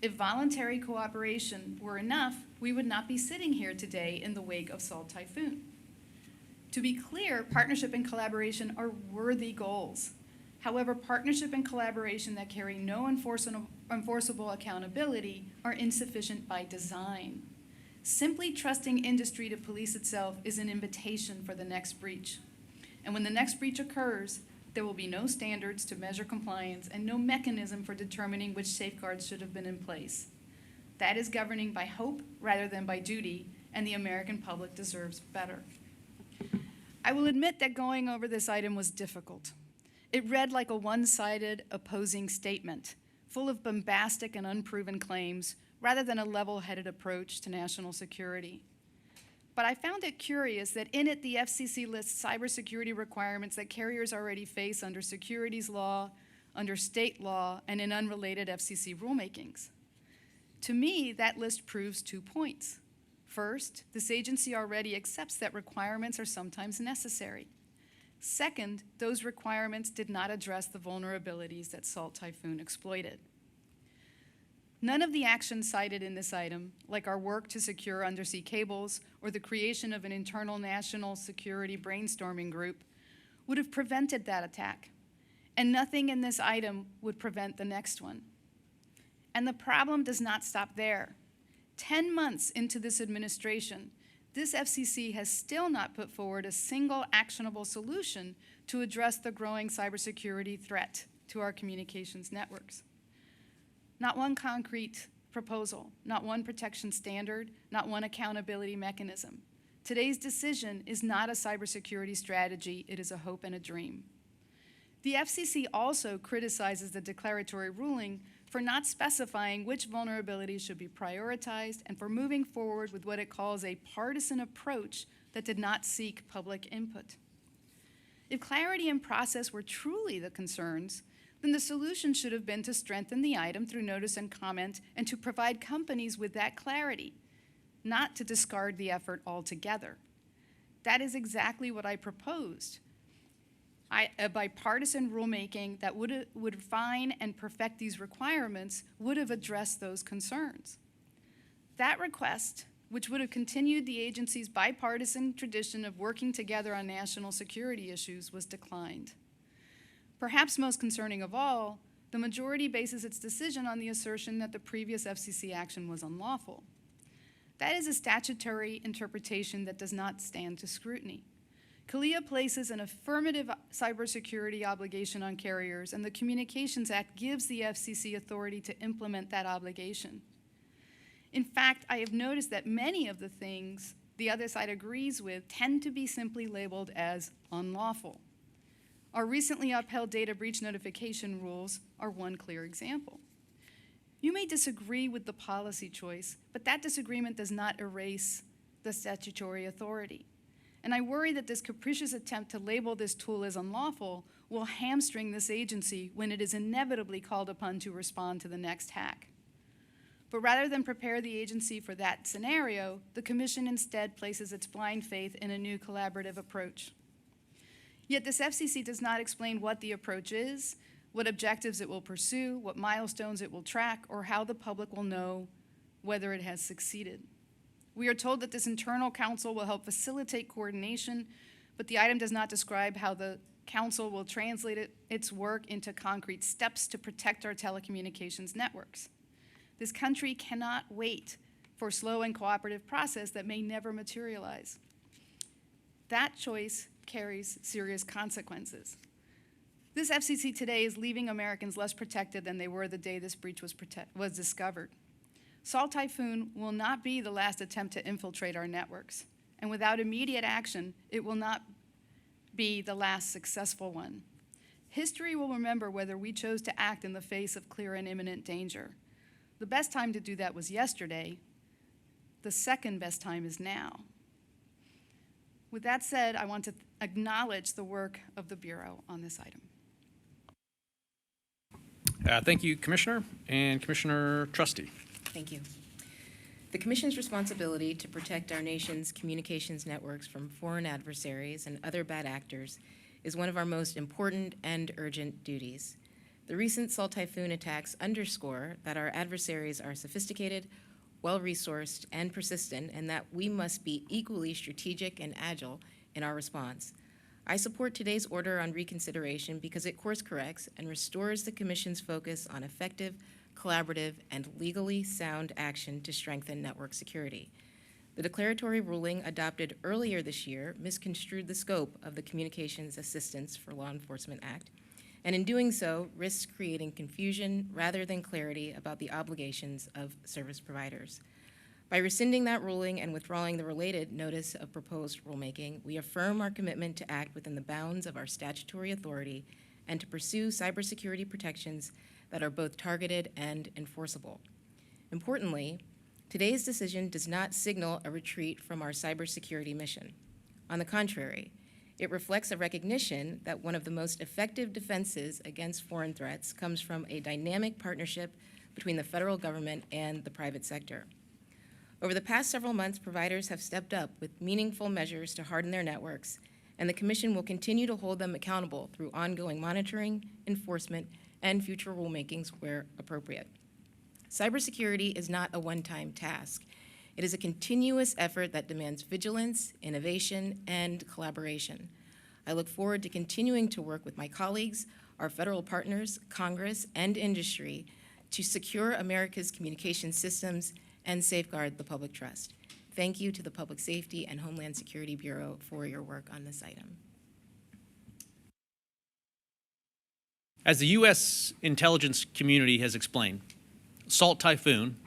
If voluntary cooperation were enough, we would not be sitting here today in the wake of Salt Typhoon. To be clear, partnership and collaboration are worthy goals. However, partnership and collaboration that carry no enforceable accountability are insufficient by design. Simply trusting industry to police itself is an invitation for the next breach. And when the next breach occurs, there will be no standards to measure compliance and no mechanism for determining which safeguards should have been in place. That is governing by hope rather than by duty, and the American public deserves better. I will admit that going over this item was difficult. It read like a one-sided opposing statement, full of bombastic and unproven claims, rather than a level-headed approach to national security. But I found it curious that in it the FCC lists cybersecurity requirements that carriers already face under securities law, under state law, and in unrelated FCC rulemakings. To me, that list proves 2 points. First, this agency already accepts that requirements are sometimes necessary. Second, those requirements did not address the vulnerabilities that Salt Typhoon exploited. None of the actions cited in this item, like our work to secure undersea cables or the creation of an internal national security brainstorming group, would have prevented that attack. And nothing in this item would prevent the next one. And the problem does not stop there. 10 months into this administration, this FCC has still not put forward a single actionable solution to address the growing cybersecurity threat to our communications networks. Not one concrete proposal, not one protection standard, not one accountability mechanism. Today's decision is not a cybersecurity strategy, it is a hope and a dream. The FCC also criticizes the declaratory ruling for not specifying which vulnerabilities should be prioritized and for moving forward with what it calls a partisan approach that did not seek public input. If clarity and process were truly the concerns, then the solution should have been to strengthen the item through notice and comment and to provide companies with that clarity, not to discard the effort altogether. That is exactly what I proposed. A bipartisan rulemaking that would refine and perfect these requirements would have addressed those concerns. That request which would have continued the agency's bipartisan tradition of working together on national security issues, was declined. Perhaps most concerning of all, the majority bases its decision on the assertion that the previous FCC action was unlawful. That is a statutory interpretation that does not stand to scrutiny. CALEA places an affirmative cybersecurity obligation on carriers, and the Communications Act gives the FCC authority to implement that obligation. In fact, I have noticed that many of the things the other side agrees with tend to be simply labeled as unlawful. Our recently upheld data breach notification rules are one clear example. You may disagree with the policy choice, but that disagreement does not erase the statutory authority. And I worry that this capricious attempt to label this tool as unlawful will hamstring this agency when it is inevitably called upon to respond to the next hack. But rather than prepare the agency for that scenario, the Commission instead places its blind faith in a new collaborative approach. Yet this FCC does not explain what the approach is, what objectives it will pursue, what milestones it will track, or how the public will know whether it has succeeded. We are told that this internal council will help facilitate coordination, but the item does not describe how the council will translate its work into concrete steps to protect our telecommunications networks. This country cannot wait for slow and cooperative process that may never materialize. That choice carries serious consequences. This FCC today is leaving Americans less protected than they were the day this breach was discovered. Salt Typhoon will not be the last attempt to infiltrate our networks, and without immediate action, it will not be the last successful one. History will remember whether we chose to act in the face of clear and imminent danger. The best time to do that was yesterday. The second best time is now. With that said, I want to acknowledge the work of the Bureau on this item. Thank you, Commissioner. And Commissioner Trusty. Thank you. The Commission's responsibility to protect our nation's communications networks from foreign adversaries and other bad actors is one of our most important and urgent duties. The recent Salt Typhoon attacks underscore that our adversaries are sophisticated, well-resourced, and persistent, and that we must be equally strategic and agile in our response. I support today's order on reconsideration because it course corrects and restores the Commission's focus on effective, collaborative, and legally sound action to strengthen network security. The declaratory ruling adopted earlier this year misconstrued the scope of the Communications Assistance for Law Enforcement Act, and in doing so, risks creating confusion rather than clarity about the obligations of service providers. By rescinding that ruling and withdrawing the related notice of proposed rulemaking, we affirm our commitment to act within the bounds of our statutory authority and to pursue cybersecurity protections that are both targeted and enforceable. Importantly, today's decision does not signal a retreat from our cybersecurity mission. On the contrary, it reflects a recognition that one of the most effective defenses against foreign threats comes from a dynamic partnership between the federal government and the private sector. Over the past several months, providers have stepped up with meaningful measures to harden their networks, and the Commission will continue to hold them accountable through ongoing monitoring, enforcement, and future rulemakings where appropriate. Cybersecurity is not a one-time task. It is a continuous effort that demands vigilance, innovation, and collaboration. I look forward to continuing to work with my colleagues, our federal partners, Congress, and industry to secure America's communication systems and safeguard the public trust. Thank you to the Public Safety and Homeland Security Bureau for your work on this item. As the U.S. intelligence community has explained, Salt Typhoon,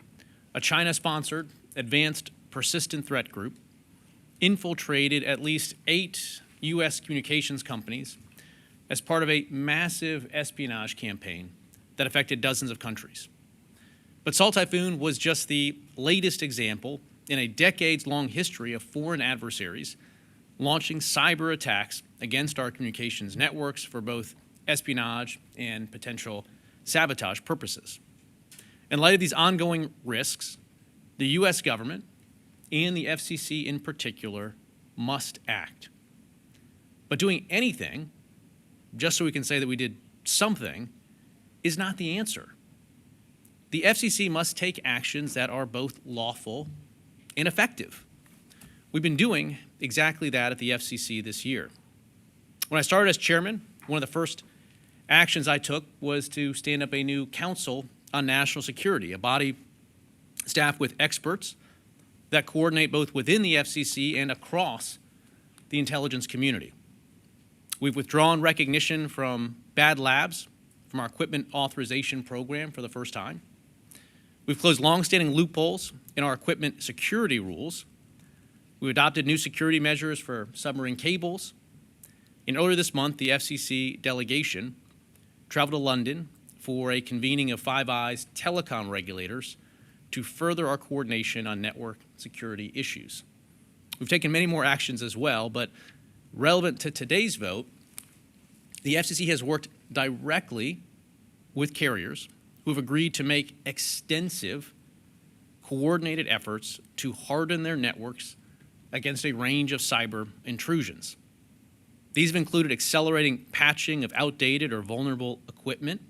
a China-sponsored, advanced, persistent threat group, infiltrated at least 8 U.S. communications companies as part of a massive espionage campaign that affected dozens of countries. But Salt Typhoon was just the latest example in a decades-long history of foreign adversaries launching cyber attacks against our communications networks for both espionage and potential sabotage purposes. In light of these ongoing risks, the U.S. government, and the FCC in particular, must act. But doing anything, just so we can say that we did something, is not the answer. The FCC must take actions that are both lawful and effective. We've been doing exactly that at the FCC this year. When I started as chairman, one of the first actions I took was to stand up a new Council on National Security, a body staffed with experts that coordinate both within the FCC and across the intelligence community. We've withdrawn recognition from bad labs from our equipment authorization program for the first time. We've closed longstanding loopholes in our equipment security rules. We've adopted new security measures for submarine cables. And earlier this month, the FCC delegation traveled to London for a convening of Five Eyes telecom regulators to further our coordination on network security issues. We've taken many more actions as well, but relevant to today's vote, the FCC has worked directly with carriers who have agreed to make extensive, coordinated efforts to harden their networks against a range of cyber intrusions. These have included accelerating patching of outdated or vulnerable equipment,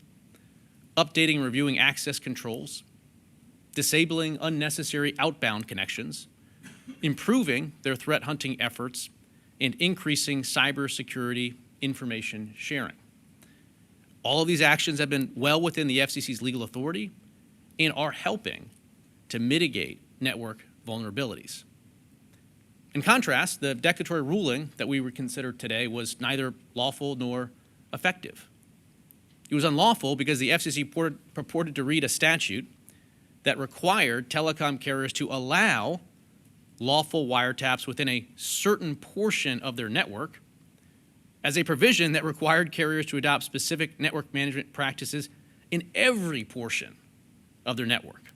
updating and reviewing access controls, disabling unnecessary outbound connections, improving their threat hunting efforts, and increasing cybersecurity information sharing. All of these actions have been well within the FCC's legal authority and are helping to mitigate network vulnerabilities. In contrast, the declaratory ruling that we would consider today was neither lawful nor effective. It was unlawful because the FCC purported to read a statute that required telecom carriers to allow lawful wiretaps within a certain portion of their network as a provision that required carriers to adopt specific network management practices in every portion of their network.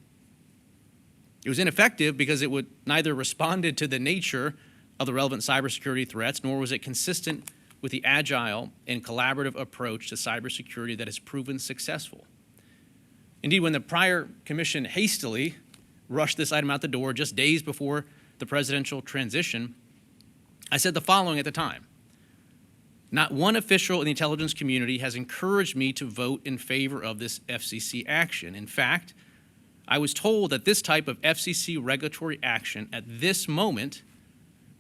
It was ineffective because it would neither responded to the nature of the relevant cybersecurity threats, nor was it consistent with the agile and collaborative approach to cybersecurity that has proven successful. Indeed, when the prior commission hastily rushed this item out the door just days before the presidential transition, I said the following at the time: not one official in the intelligence community has encouraged me to vote in favor of this FCC action. In fact, I was told that this type of FCC regulatory action at this moment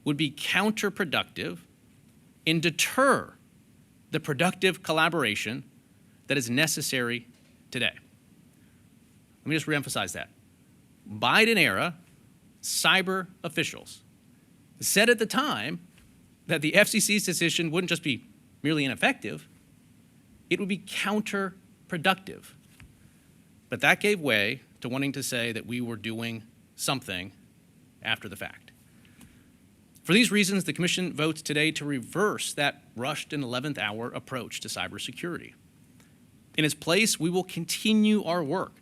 would be counterproductive and deter the productive collaboration that is necessary today. Let me just reemphasize that. Biden-era cyber officials said at the time that the FCC's decision wouldn't just be merely ineffective, it would be counterproductive. But that gave way to wanting to say that we were doing something after the fact. For these reasons, the Commission votes today to reverse that rushed and 11th hour approach to cybersecurity. In its place, we will continue our work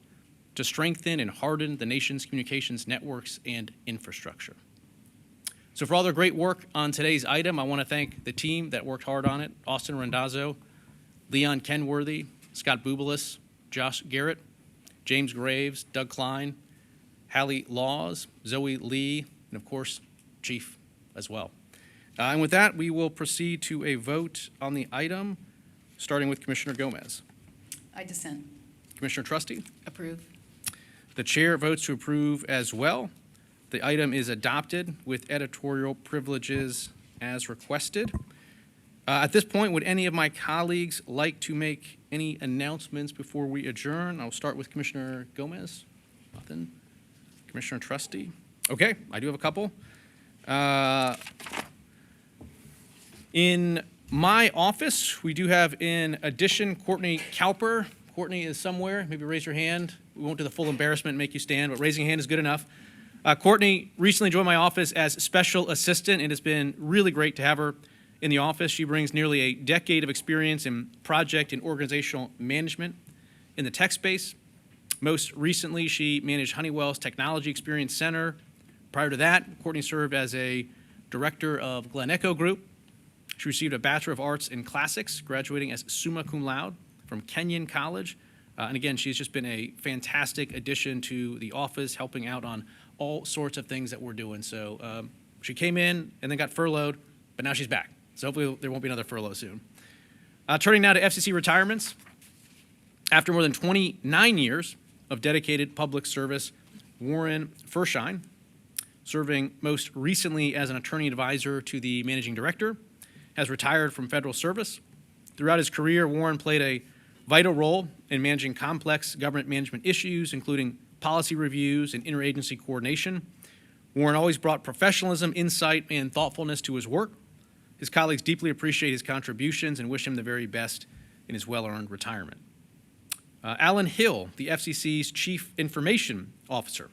to strengthen and harden the nation's communications networks and infrastructure. So for all their great work on today's item, I want to thank the team that worked hard on it: Austin Randazzo, Leon Kenworthy, Scott Bubalis, Josh Garrett, James Graves, Doug Klein, Hallie Laws, Zoe Lee, and of course, Chief as well. And with that, we will proceed to a vote on the item, starting with Commissioner Gomez. I dissent. Commissioner Trusty? Approve. The chair votes to approve as well. The item is adopted with editorial privileges as requested. At this point, would any of my colleagues like to make any announcements before we adjourn? I'll start with Commissioner Gomez. Nothing. Commissioner Trusty? Okay, I do have a couple. In my office, we do have, in addition, Courtney Cowper. Courtney is somewhere. Maybe raise your hand. We won't do the full embarrassment and make you stand, but raising a hand is good enough. Courtney recently joined my office as special assistant, and it's been really great to have her in the office. She brings nearly a decade of experience in project and organizational management in the tech space. Most recently, she managed Honeywell's Technology Experience Center. Prior to that, Courtney served as a director of Glen Echo Group. She received a Bachelor of Arts in Classics, graduating as summa cum laude from Kenyon College. And again, she's just been a fantastic addition to the office, helping out on all sorts of things that we're doing. So she came in and then got furloughed, but now she's back. So hopefully there won't be another furlough soon. Turning now to FCC retirements. After more than 29 years of dedicated public service, Warren Furshine serving most recently as an attorney advisor to the managing director, has retired from federal service. Throughout his career, Warren played a vital role in managing complex government management issues, including policy reviews and interagency coordination. Warren always brought professionalism, insight, and thoughtfulness to his work. His colleagues deeply appreciate his contributions and wish him the very best in his well-earned retirement. Alan Hill, the FCC's Chief Information Officer,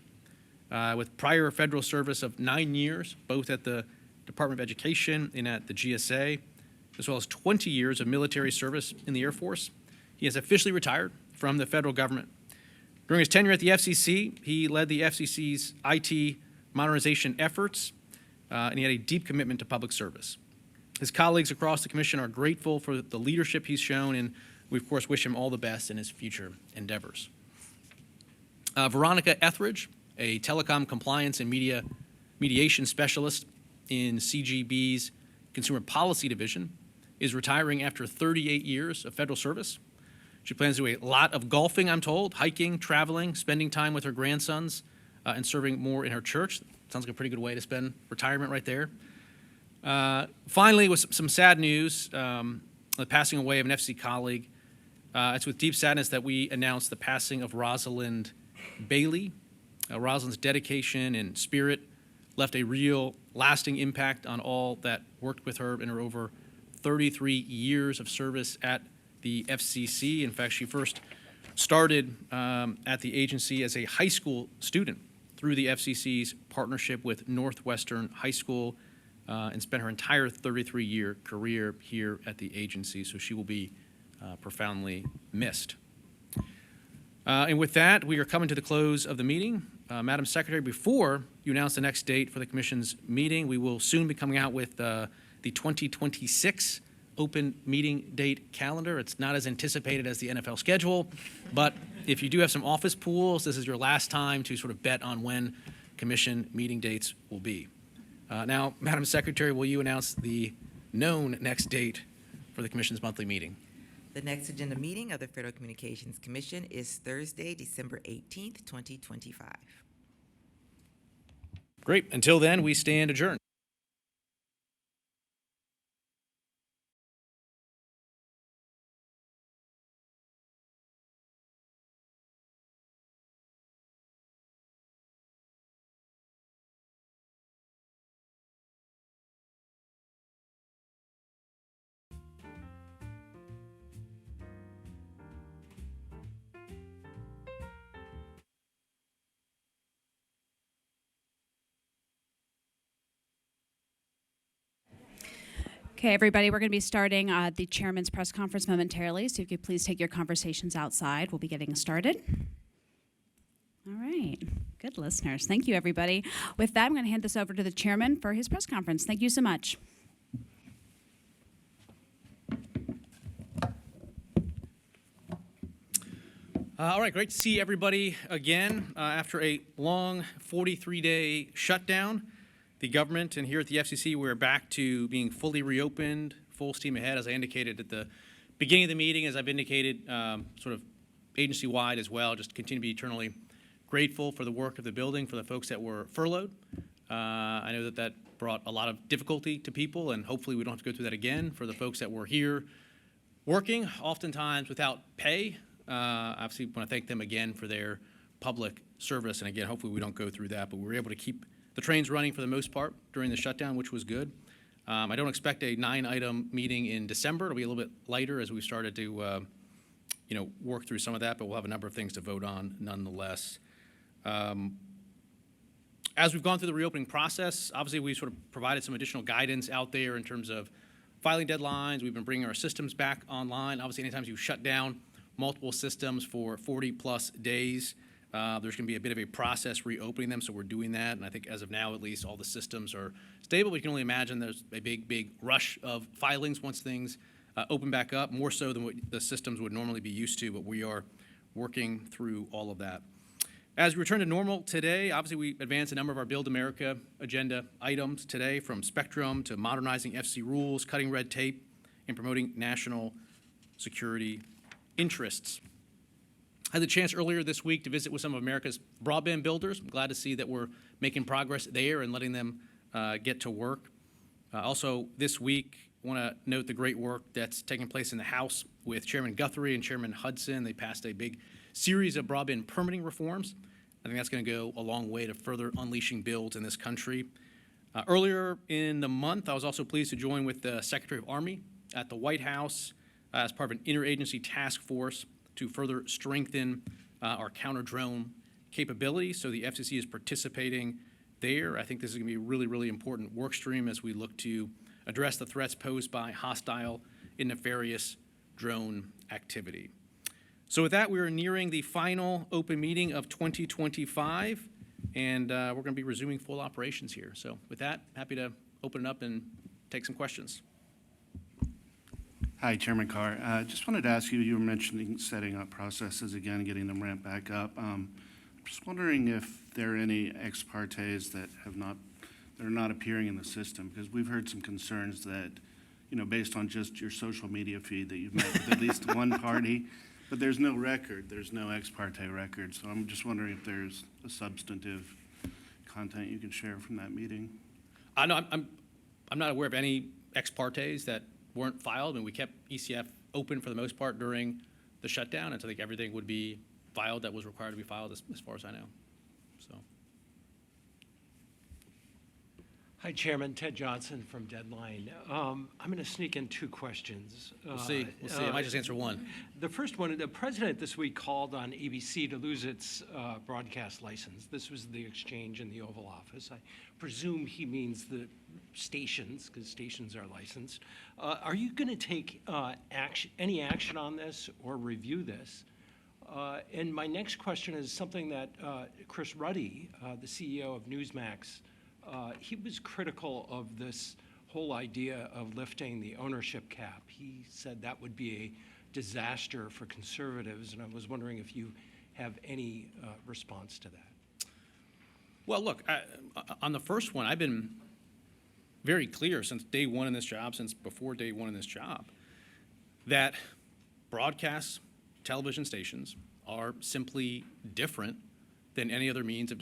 with prior federal service of 9 years, both at the Department of Education and at the GSA, as well as 20 years of military service in the Air Force. He has officially retired from the federal government. During his tenure at the FCC, he led the FCC's IT modernization efforts, and he had a deep commitment to public service. His colleagues across the commission are grateful for the leadership he's shown, and we, of course, wish him all the best in his future endeavors. Veronica Etheridge, a telecom compliance and mediation specialist in CGB's Consumer Policy Division, is retiring after 38 years of federal service. She plans to do a lot of golfing, I'm told, hiking, traveling, spending time with her grandsons, and serving more in her church. Sounds like a pretty good way to spend retirement right there. Finally, with some sad news, the passing away of an FC colleague. It's with deep sadness that we announce the passing of Rosalind Bailey. Rosalind's dedication and spirit left a real lasting impact on all that worked with her in her over 33 years of service at the FCC. In fact, she first started at the agency as a high school student through the FCC's partnership with Northwestern High School, and spent her entire 33-year career here at the agency, so she will be profoundly missed. And with that, we are coming to the close of the meeting. Madam Secretary, before you announce the next date for the Commission's meeting, we will soon be coming out with the 2026 open meeting date calendar. It's not as anticipated as the NFL schedule, but if you do have some office pools, this is your last time to sort of bet on when Commission meeting dates will be. Now, Madam Secretary, will you announce the known next date for the Commission's monthly meeting? The next agenda meeting of the Federal Communications Commission is Thursday, December 18th, 2025. Great. Until then, we stand adjourned. Okay, everybody, we're going to be starting the chairman's press conference momentarily, so if you could please take your conversations outside. We'll be getting started. All right, good listeners. Thank you, everybody. With that, I'm going to hand this over to the chairman for his press conference. Thank you so much. All right, great to see everybody again after a long 43-day shutdown. The government and here at the FCC, we're back to being fully reopened, full steam ahead, as I indicated at the beginning of the meeting, as I've indicated sort of agency-wide as well. Just continue to be eternally grateful for the work of the building, for the folks that were furloughed. I know that brought a lot of difficulty to people, and hopefully we don't have to go through that again. For the folks that were here working, oftentimes without pay, obviously want to thank them again for their public service. And again, hopefully we don't go through that, but we were able to keep the train's running for the most part during the shutdown, which was good. I don't expect a 9-item meeting in December. It'll be a little bit lighter as we started to work through some of that, but we'll have a number of things to vote on nonetheless. As we've gone through the reopening process, obviously we sort of provided some additional guidance out there in terms of filing deadlines. We've been bringing our systems back online. Obviously, anytime you shut down multiple systems for 40-plus days, there's going to be a bit of a process reopening them, so we're doing that. And I think as of now, at least, all the systems are stable. We can only imagine there's a big rush of filings once things open back up, more so than what the systems would normally be used to, but we are working through all of that. As we return to normal today, obviously we advanced a number of our Build America agenda items today, from Spectrum to modernizing FC rules, cutting red tape, and promoting national security interests. I had the chance earlier this week to visit with some of America's broadband builders. I'm glad to see that we're making progress there and letting them get to work. Also, this week, I want to note the great work that's taking place in the House with Chairman Guthrie and Chairman Hudson. They passed a big series of broadband permitting reforms. I think that's going to go a long way to further unleashing builds in this country. Earlier in the month, I was also pleased to join with the Secretary of Army at the White House as part of an interagency task force to further strengthen our counter-drone capability. So the FCC is participating there. I think this is going to be a really, really important work stream as we look to address the threats posed by hostile and nefarious drone activity. So with that, we are nearing the final open meeting of 2025, and we're going to be resuming full operations here. So with that, happy to open it up and take some questions. Hi, Chairman Carr. Just wanted to ask you, you were mentioning setting up processes again, getting them ramped back up. Just wondering if there are any ex partes that are not appearing in the system, because we've heard some concerns that, based on just your social media feed, that you've met with at least one party, but there's no record, there's no ex parte record. So I'm just wondering if there's a substantive content you can share from that meeting. No, I'm not aware of any ex partes that weren't filed, and we kept ECF open for the most part during the shutdown, and so I think everything would be filed that was required to be filed as far as I know. So. Hi, Chairman. Ted Johnson from Deadline. I'm going to sneak in two questions. We'll see. I might just answer one. The first one, the president this week called on ABC to lose its broadcast license. This was the exchange in the Oval Office. I presume he means the stations, because stations are licensed. Are you going to take any action on this or review this? And my next question is something that Chris Ruddy, the CEO of Newsmax, he was critical of this whole idea of lifting the ownership cap. He said that would be a disaster for conservatives, and I was wondering if you have any response to that. Well, look, on the first one, I've been very clear since day one in this job, since before day one in this job, that broadcast television stations are simply different than any other means of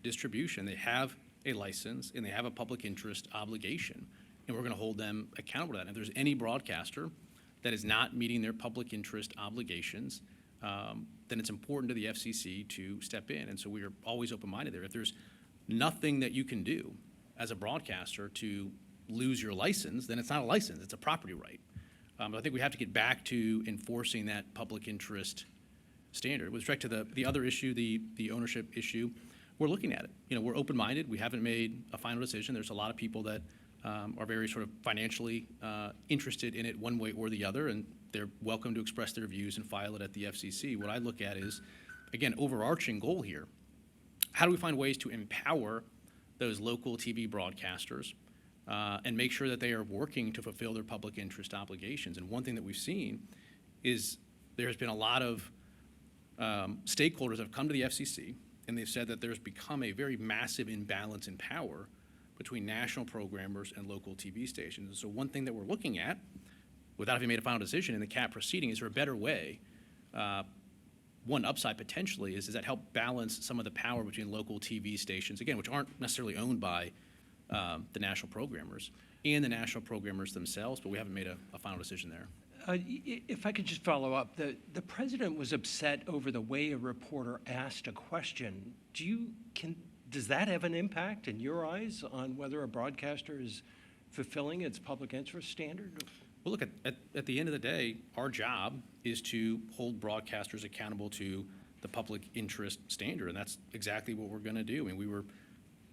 distribution. They have a license and they have a public interest obligation, and we're going to hold them accountable to that. And if there's any broadcaster that is not meeting their public interest obligations, then it's important to the FCC to step in. And so we are always open-minded there. If there's nothing that you can do as a broadcaster to lose your license, then it's not a license, it's a property right. But I think we have to get back to enforcing that public interest standard. With respect to the other issue, the ownership issue, we're looking at it. We're open-minded. We haven't made a final decision. There's a lot of people that are very sort of financially interested in it one way or the other, and they're welcome to express their views and file it at the FCC. What I look at is, again, overarching goal here. How do we find ways to empower those local TV broadcasters and make sure that they are working to fulfill their public interest obligations? And one thing that we've seen is there's been a lot of stakeholders that have come to the FCC, and they've said that there's become a very massive imbalance in power between national programmers and local TV stations. And so one thing that we're looking at, without having made a final decision in the CAP proceeding, is there a better way? One upside potentially is that help balance some of the power between local TV stations, again, which aren't necessarily owned by the national programmers and the national programmers themselves, but we haven't made a final decision there. If I could just follow up, the president was upset over the way a reporter asked a question. Does that have an impact in your eyes on whether a broadcaster is fulfilling its public interest standard? Well, look, at the end of the day, our job is to hold broadcasters accountable to the public interest standard, and that's exactly what we're going to do. I mean, we were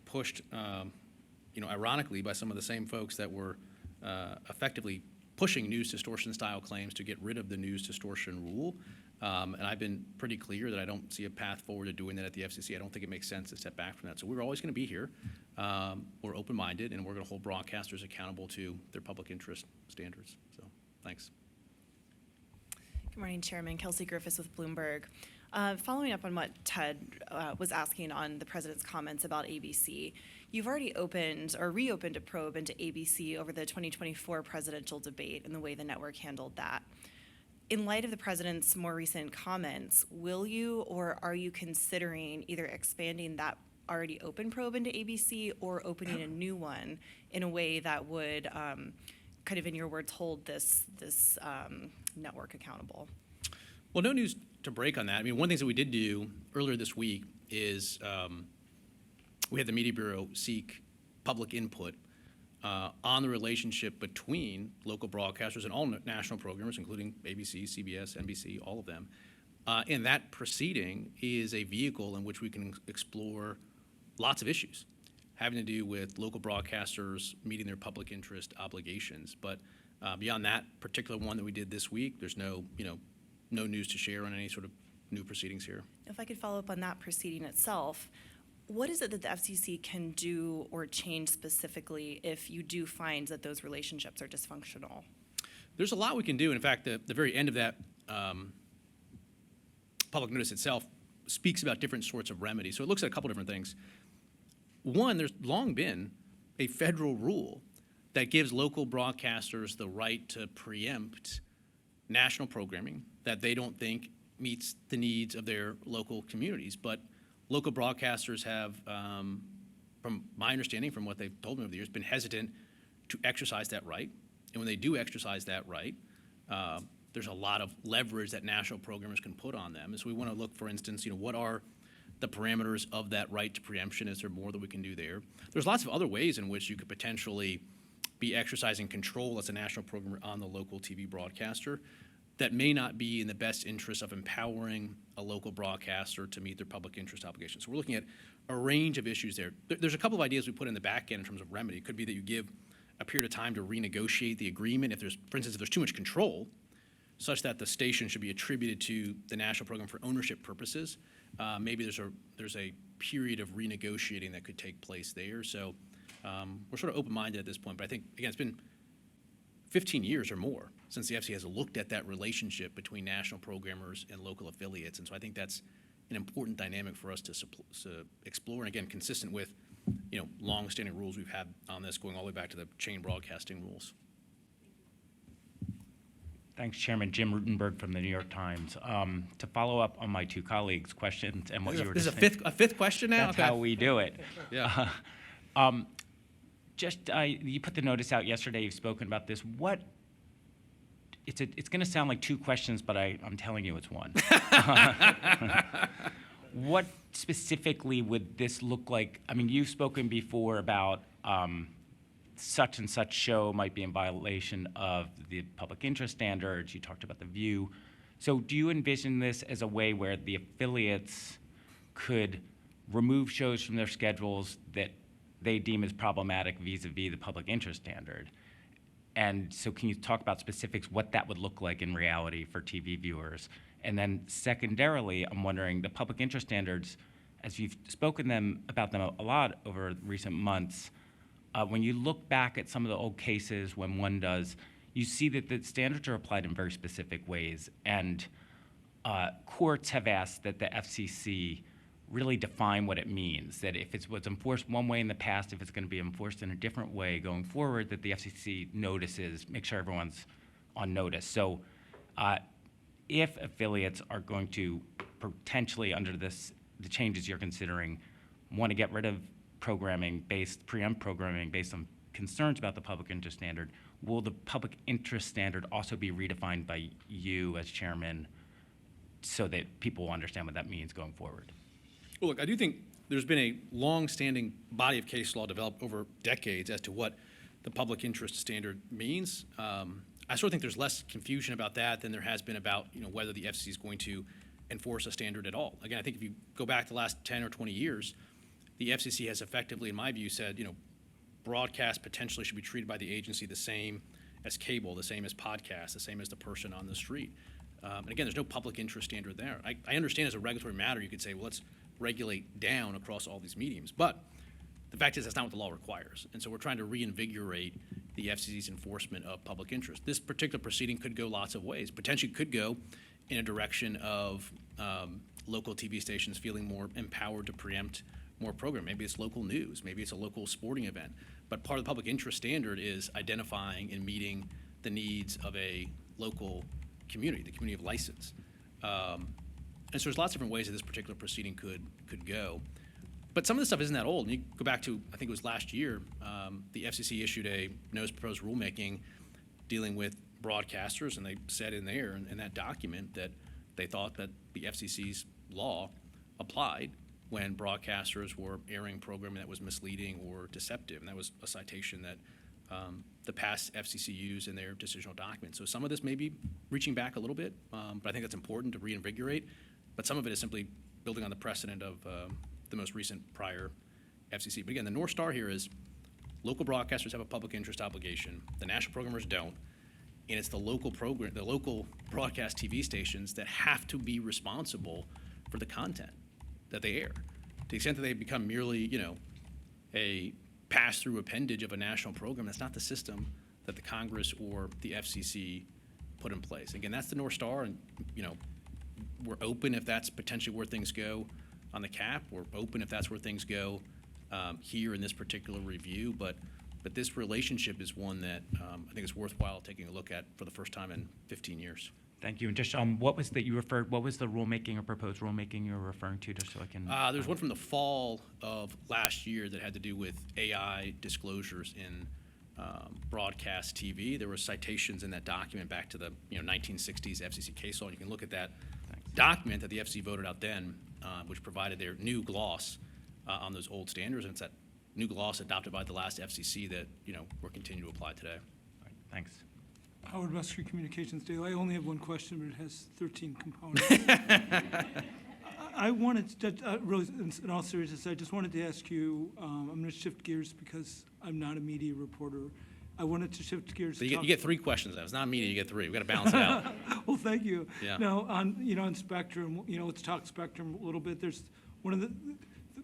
pushed, ironically, by some of the same folks that were effectively pushing news distortion style claims to get rid of the news distortion rule. And I've been pretty clear that I don't see a path forward to doing that at the FCC. I don't think it makes sense to step back from that. So we're always going to be here. We're open-minded, and we're going to hold broadcasters accountable to their public interest standards. So thanks. Good morning, Chairman. Kelsey Griffiths with Bloomberg. Following up on what Ted was asking on the president's comments about ABC, you've already opened or reopened a probe into ABC over the 2024 presidential debate and the way the network handled that. In light of the president's more recent comments, will you or are you considering either expanding that already open probe into ABC or opening a new one in a way that would, kind of in your words, hold this network accountable? Well, no news to break on that. I mean, one of the things that we did do earlier this week is we had the Media Bureau seek public input on the relationship between local broadcasters and all national programmers, including ABC, CBS, NBC, all of them. And that proceeding is a vehicle in which we can explore lots of issues having to do with local broadcasters meeting their public interest obligations. But beyond that particular one that we did this week, there's no news to share on any sort of new proceedings here. If I could follow up on that proceeding itself, what is it that the FCC can do or change specifically if you do find that those relationships are dysfunctional? There's a lot we can do. In fact, the very end of that public notice itself speaks about different sorts of remedies. So it looks at a couple different things. One, there's long been a federal rule that gives local broadcasters the right to preempt national programming that they don't think meets the needs of their local communities. But local broadcasters have, from my understanding, from what they've told me over the years, been hesitant to exercise that right. And when they do exercise that right, there's a lot of leverage that national programmers can put on them. And so we want to look, for instance, what are the parameters of that right to preemption? Is there more that we can do there? There's lots of other ways in which you could potentially be exercising control as a national programmer on the local TV broadcaster that may not be in the best interest of empowering a local broadcaster to meet their public interest obligations. So we're looking at a range of issues there. There's a couple of ideas we put in the back end in terms of remedy. It could be that you give a period of time to renegotiate the agreement. If there's, for instance, if there's too much control, such that the station should be attributed to the national program for ownership purposes, maybe there's a period of renegotiating that could take place there. So we're sort of open-minded at this point. But I think, again, it's been 15 years or more since the FCC has looked at that relationship between national programmers and local affiliates. And so I think that's an important dynamic for us to explore. And again, consistent with, long-standing rules we've had on this going all the way back to the chain broadcasting rules. Thanks, Chairman. Jim Rutenberg from the New York Times. To follow up on my two colleagues' questions and what you were This is just saying. a fifth question now? That's Okay. how we do it. Yeah. You put the notice out yesterday. You've spoken about this. It's going to sound like two questions, but I'm telling you it's one. What specifically would this look like? I mean, you've spoken before about such and such show might be in violation of the public interest standards. You talked about The View. So do you envision this as a way where the affiliates could remove shows from their schedules that they deem as problematic vis-a-vis the public interest standard? And so can you talk about specifics, what that would look like in reality for TV viewers? And then secondarily, I'm wondering, the public interest standards, as you've spoken about them a lot over recent months, when you look back at some of the old cases, when one does, you see that the standards are applied in very specific ways. And courts have asked that the FCC really define what it means, that if it was enforced one way in the past, if it's going to be enforced in a different way going forward, that the FCC notices, make sure everyone's on notice. So if affiliates are going to potentially, under the changes you're considering, want to get rid of preempt programming based on concerns about the public interest standard, will the public interest standard also be redefined by you as chairman so that people will understand what that means going forward? Well, look, I do think there's been a long-standing body of case law developed over decades as to what the public interest standard means. I sort of think there's less confusion about that than there has been about whether the FCC is going to enforce a standard at all. Again, I think if you go back the last 10 or 20 years, the FCC has effectively, in my view, said broadcast potentially should be treated by the agency the same as cable, the same as podcast, the same as the person on the street. And again, there's no public interest standard there. I understand as a regulatory matter, you could say, well, let's regulate down across all these mediums. But the fact is that's not what the law requires. And so we're trying to reinvigorate the FCC's enforcement of public interest. This particular proceeding could go lots of ways. Potentially could go in a direction of local TV stations feeling more empowered to preempt more program. Maybe it's local news. Maybe it's a local sporting event. But part of the public interest standard is identifying and meeting the needs of a local community, the community of license. And so there's lots of different ways that this particular proceeding could go. But some of this stuff isn't that old. And you go back to, I think it was last year, the FCC issued a notice of proposed rulemaking dealing with broadcasters, and they said in there, in that document, that they thought that the FCC's law applied when broadcasters were airing programming that was misleading or deceptive. And that was a citation that the past FCC used in their decisional document. So some of this may be reaching back a little bit, but I think that's important to reinvigorate. But some of it is simply building on the precedent of the most recent prior FCC. But again, the North Star here is local broadcasters have a public interest obligation. The national programmers don't. And it's the local broadcast TV stations that have to be responsible for the content that they air. To the extent that they become merely, a pass-through appendage of a national program, that's not the system that the Congress or the FCC put in place. Again, that's the North Star, and we're open if that's potentially where things go on the cap. We're open if that's where things go here in this particular review, but this relationship is one that I think is worthwhile taking a look at for the first time in 15 years. Thank you. And just what was the rulemaking or proposed rulemaking you were referring to, just so I can? There's one from the fall of last year that had to do with AI disclosures in broadcast TV. There were citations in that document back to the 1960s FCC case law. You can look at that document that the FCC voted out then, which provided their new gloss on those old standards, and it's that new gloss adopted by the last FCC that we're continuing to apply today. Right, thanks. Howard Muskie, Communications Daily. I only have one question, but it has 13 components. I wanted to, really, in all seriousness, I just wanted to ask you, I'm going to shift gears because I'm not a media reporter. I wanted to shift gears. So you get 3 questions now. It's not media, you get 3. We've got to balance it out. Well, thank you. Yeah. Now, on Spectrum, let's talk Spectrum a little bit. There's one of the,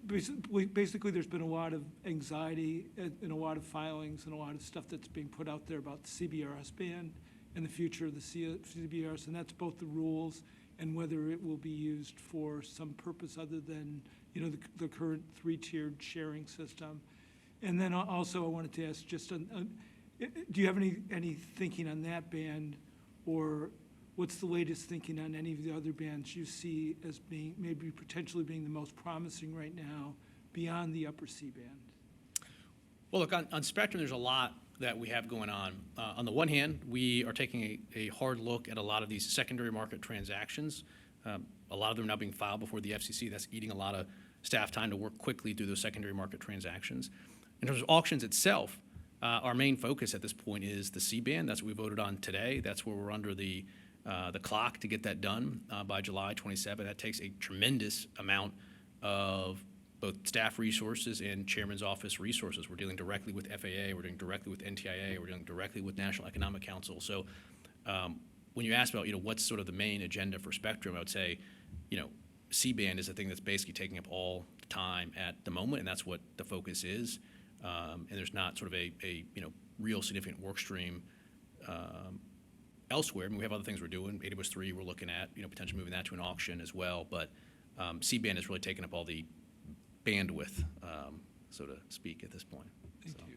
basically there's been a lot of anxiety and a lot of filings and a lot of stuff that's being put out there about the CBRS band and the future of the CBRS, and that's both the rules and whether it will be used for some purpose other than the current 3-tiered sharing system. And then also I wanted to ask just do you have any thinking on that band, or what's the latest thinking on any of the other bands you see as being maybe potentially being the most promising right now beyond the upper C-band? Well, look, on Spectrum, there's a lot that we have going on. On the one hand, we are taking a hard look at a lot of these secondary market transactions. A lot of them are now being filed before the FCC. That's eating a lot of staff time to work quickly through those secondary market transactions. In terms of auctions itself, our main focus at this point is the C-band. That's what we voted on today. That's where we're under the clock to get that done by July 27. That takes a tremendous amount of both staff resources and chairman's office resources. We're dealing directly with FAA, we're dealing directly with NTIA, we're dealing directly with National Economic Council. So when you ask about what's sort of the main agenda for Spectrum, I would say C-band is the thing that's basically taking up all the time at the moment, and that's what the focus is. And there's not sort of a real significant work stream elsewhere. I mean, we have other things we're doing. AWS-3 we're looking at, potentially moving that to an auction as well. But C-band is really taking up all the bandwidth, so to speak, at this point. Thank you.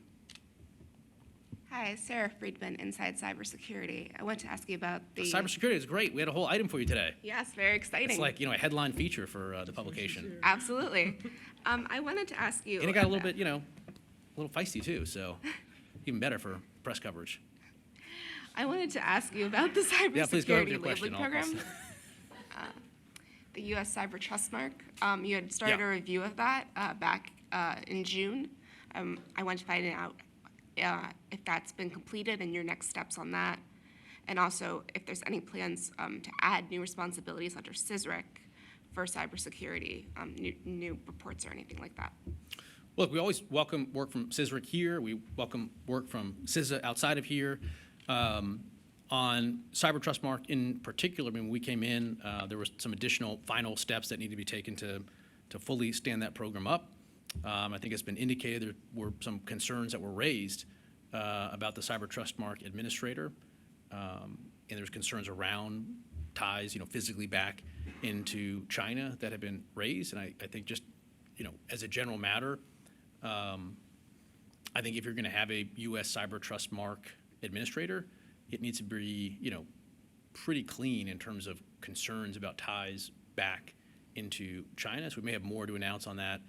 Hi, Sarah Friedman, Inside Cybersecurity. I want to ask you about the... Cybersecurity is great. We had a whole item for you today. Yes, very exciting. It's like, a headline feature for the publication. Absolutely. I wanted to ask you... And it got a little bit, a little feisty too, so even better for press coverage. I wanted to ask you about the cybersecurity labeling program. The U.S. Cyber Trust Mark. You had started a review of that back in June. I want to find out if that's been completed and your next steps on that, and also if there's any plans to add new responsibilities under CISRIC for cybersecurity, new reports or anything like that. Look, we always welcome work from CISRIC here. We welcome work from CISA outside of here. On Cyber Trust Mark in particular, when we came in, there were some additional final steps that need to be taken to fully stand that program up. I think it's been indicated there were some concerns that were raised about the Cyber Trust Mark administrator, and there's concerns around ties, physically back into China that have been raised. And I think just, as a general matter, I think if you're going to have a U.S. Cyber Trust Mark administrator, it needs to be, pretty clean in terms of concerns about ties back into China. So we may have more to announce on that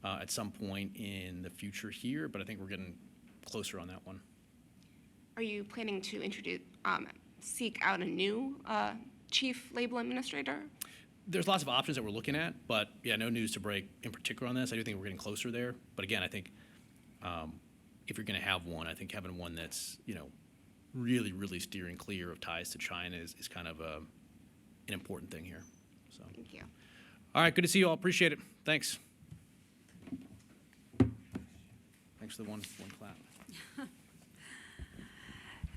at some point in the future here, but I think we're getting closer on that one. Are you planning to seek out a new chief label administrator? There's lots of options that we're looking at, but yeah, no news to break in particular on this. I do think we're getting closer there. But again, I think if you're going to have one, I think having one that's, really, really steering clear of ties to China is kind of an important thing here. So. Thank you. All right, good to see you all. Appreciate it. Thanks. Thanks for the one clap.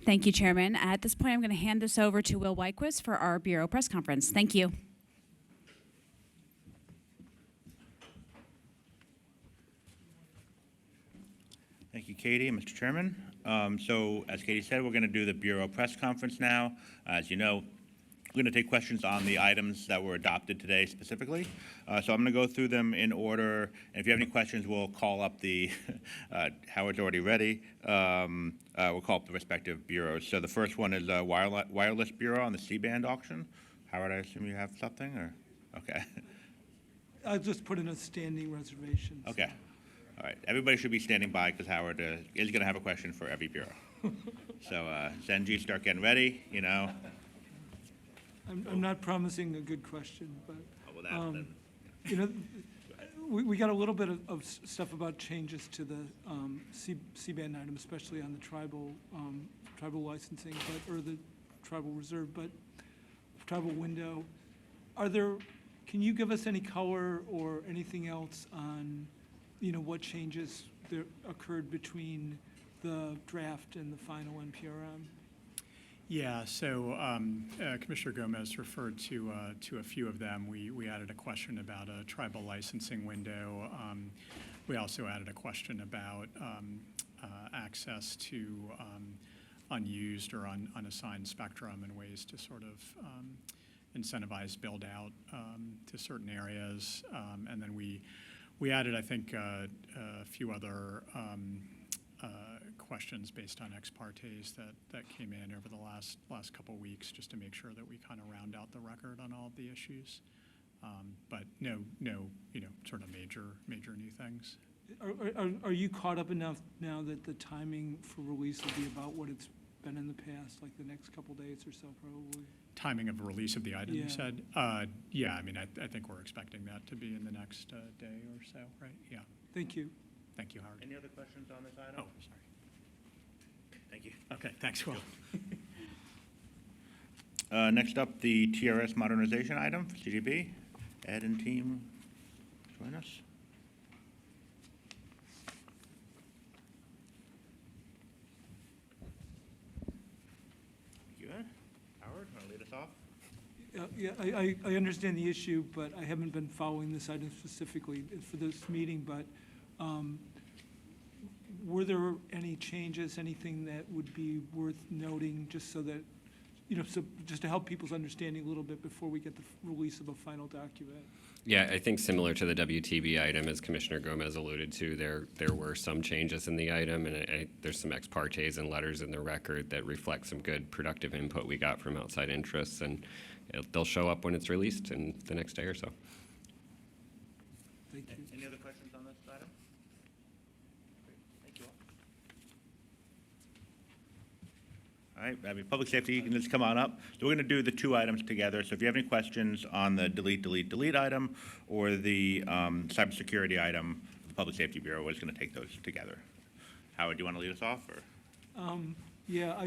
Thank you, Chairman. At this point, I'm going to hand this over to Will Wyquist for our Bureau press conference. Thank you. Thank you, Katie and Mr. Chairman. So as Katie said, we're going to do the Bureau press conference now. As you know, we're going to take questions on the items that were adopted today specifically. So I'm going to go through them in order. And if you have any questions, we'll call up the, Howard's already ready. We'll call up the respective bureaus. So the first one is Wireless Bureau on the C-band auction. Howard, I assume you have something, or? Okay. I just put in a standing reservation. Okay. All right. Everybody should be standing by because Howard is going to have a question for every bureau. So Zenji, start getting ready, I'm not promising a good question, but, then. we got a little bit of stuff about changes to the C-band item, especially on the tribal licensing, or the tribal reserve, but tribal window. Can you give us any color or anything else on, what changes there occurred between the draft and the final NPRM? Yeah, so Commissioner Gomez referred to a few of them. We added a question about a tribal licensing window. We also added a question about access to unused or unassigned spectrum and ways to sort of incentivize build out to certain areas. And then we added, I think, a few other questions based on ex partes that came in over the last couple of weeks, just to make sure that we kind of round out the record on all of the issues. But no, sort of major new things. Are you caught up enough now that the timing for release will be about what it's been in the past, like the next couple days or so, probably? Timing of release of the item, Yeah. you said? Yeah, I mean, I think we're expecting that to be in the next day or so, right? Yeah. Thank you. Thank you, Howard. Any other questions on this item? Oh, sorry. Thank you. Okay, thanks, Will. Next up, the TRS modernization item for CGB. Ed and team, join us. You, Ed? Howard, want to lead us off? Yeah, I understand the issue, but I haven't been following this item specifically for this meeting, but were there any changes, anything that would be worth noting, just so that, so just to help people's understanding a little bit before we get the release of a final document? Yeah, I think similar to the WTB item, as Commissioner Gomez alluded to, there were some changes in the item, and there's some ex partes and letters in the record that reflect some good productive input we got from outside interests, and they'll show up when it's released in the next day or so. Thank you. Any other questions on this item? Thank you all. All right, I mean, public safety, you can just come on up. So we're going to do the two items together. So if you have any questions on the delete item or the cybersecurity item, the Public Safety Bureau is going to take those together. Howard, do you want to lead us off, or? Yeah,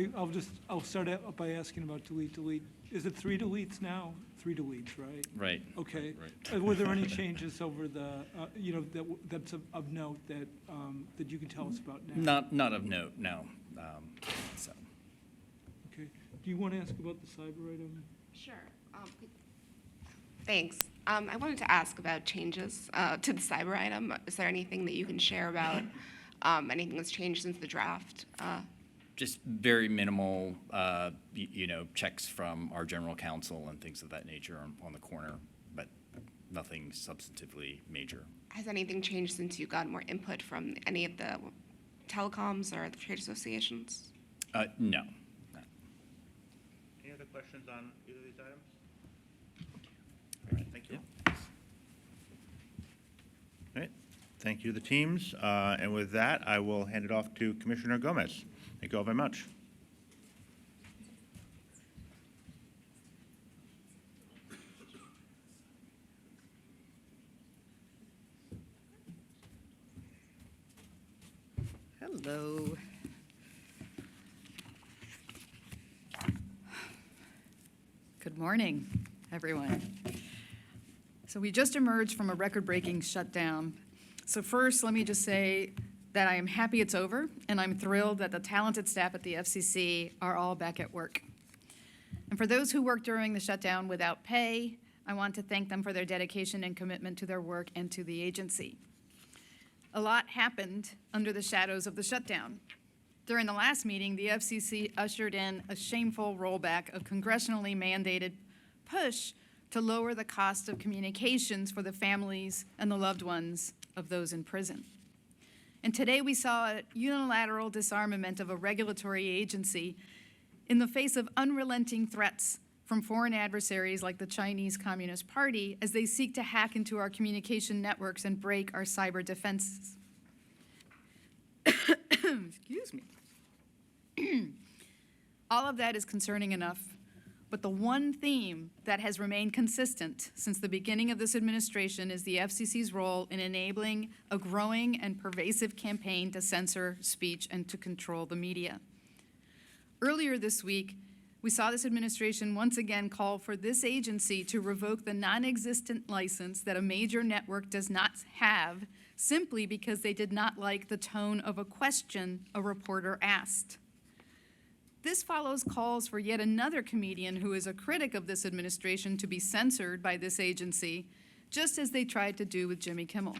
I'll start out by asking about delete. Is it 3 deletes now? 3 deletes, right? Right. Okay. Right. Were there any changes over the, that's of note that that you can tell us about now? Not of note, no. So. Okay. Do you want to ask about the cyber item? Sure. Thanks. I wanted to ask about changes to the cyber item. Is there anything that you can share about anything that's changed since the draft? Just very minimal, checks from our general counsel and things of that nature on the corner, but nothing substantively major. Has anything changed since you got more input from any of the telecoms or the trade associations? No. Any other questions on either of these items? All right, thank you. All right, thank you to the teams. And with that, I will hand it off to Commissioner Gomez. Thank you all very much. Hello. Good morning, everyone. So we just emerged from a record-breaking shutdown. So first, let me just say that I am happy it's over, and I'm thrilled that the talented staff at the FCC are all back at work. And for those who worked during the shutdown without pay, I want to thank them for their dedication and commitment to their work and to the agency. A lot happened under the shadows of the shutdown. During the last meeting, the FCC ushered in a shameful rollback of congressionally mandated push to lower the cost of communications for the families and the loved ones of those in prison. And today we saw a unilateral disarmament of a regulatory agency in the face of unrelenting threats from foreign adversaries like the Chinese Communist Party as they seek to hack into our communication networks and break our cyber defenses. Excuse me. All of that is concerning enough, but the one theme that has remained consistent since the beginning of this administration is the FCC's role in enabling a growing and pervasive campaign to censor speech and to control the media. Earlier this week, we saw this administration once again call for this agency to revoke the non-existent license that a major network does not have simply because they did not like the tone of a question a reporter asked. This follows calls for yet another comedian who is a critic of this administration to be censored by this agency, just as they tried to do with Jimmy Kimmel.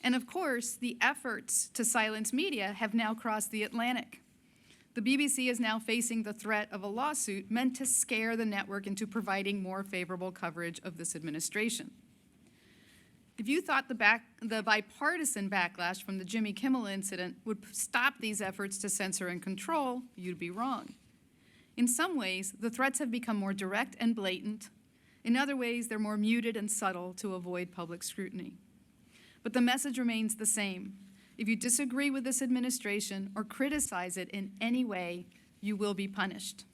And of course, the efforts to silence media have now crossed the Atlantic. The BBC is now facing the threat of a lawsuit meant to scare the network into providing more favorable coverage of this administration. If you thought the bipartisan backlash from the Jimmy Kimmel incident would stop these efforts to censor and control, you'd be wrong. In some ways, the threats have become more direct and blatant. In other ways, they're more muted and subtle to avoid public scrutiny. But the message remains the same. If you disagree with this administration or criticize it in any way, you will be punished.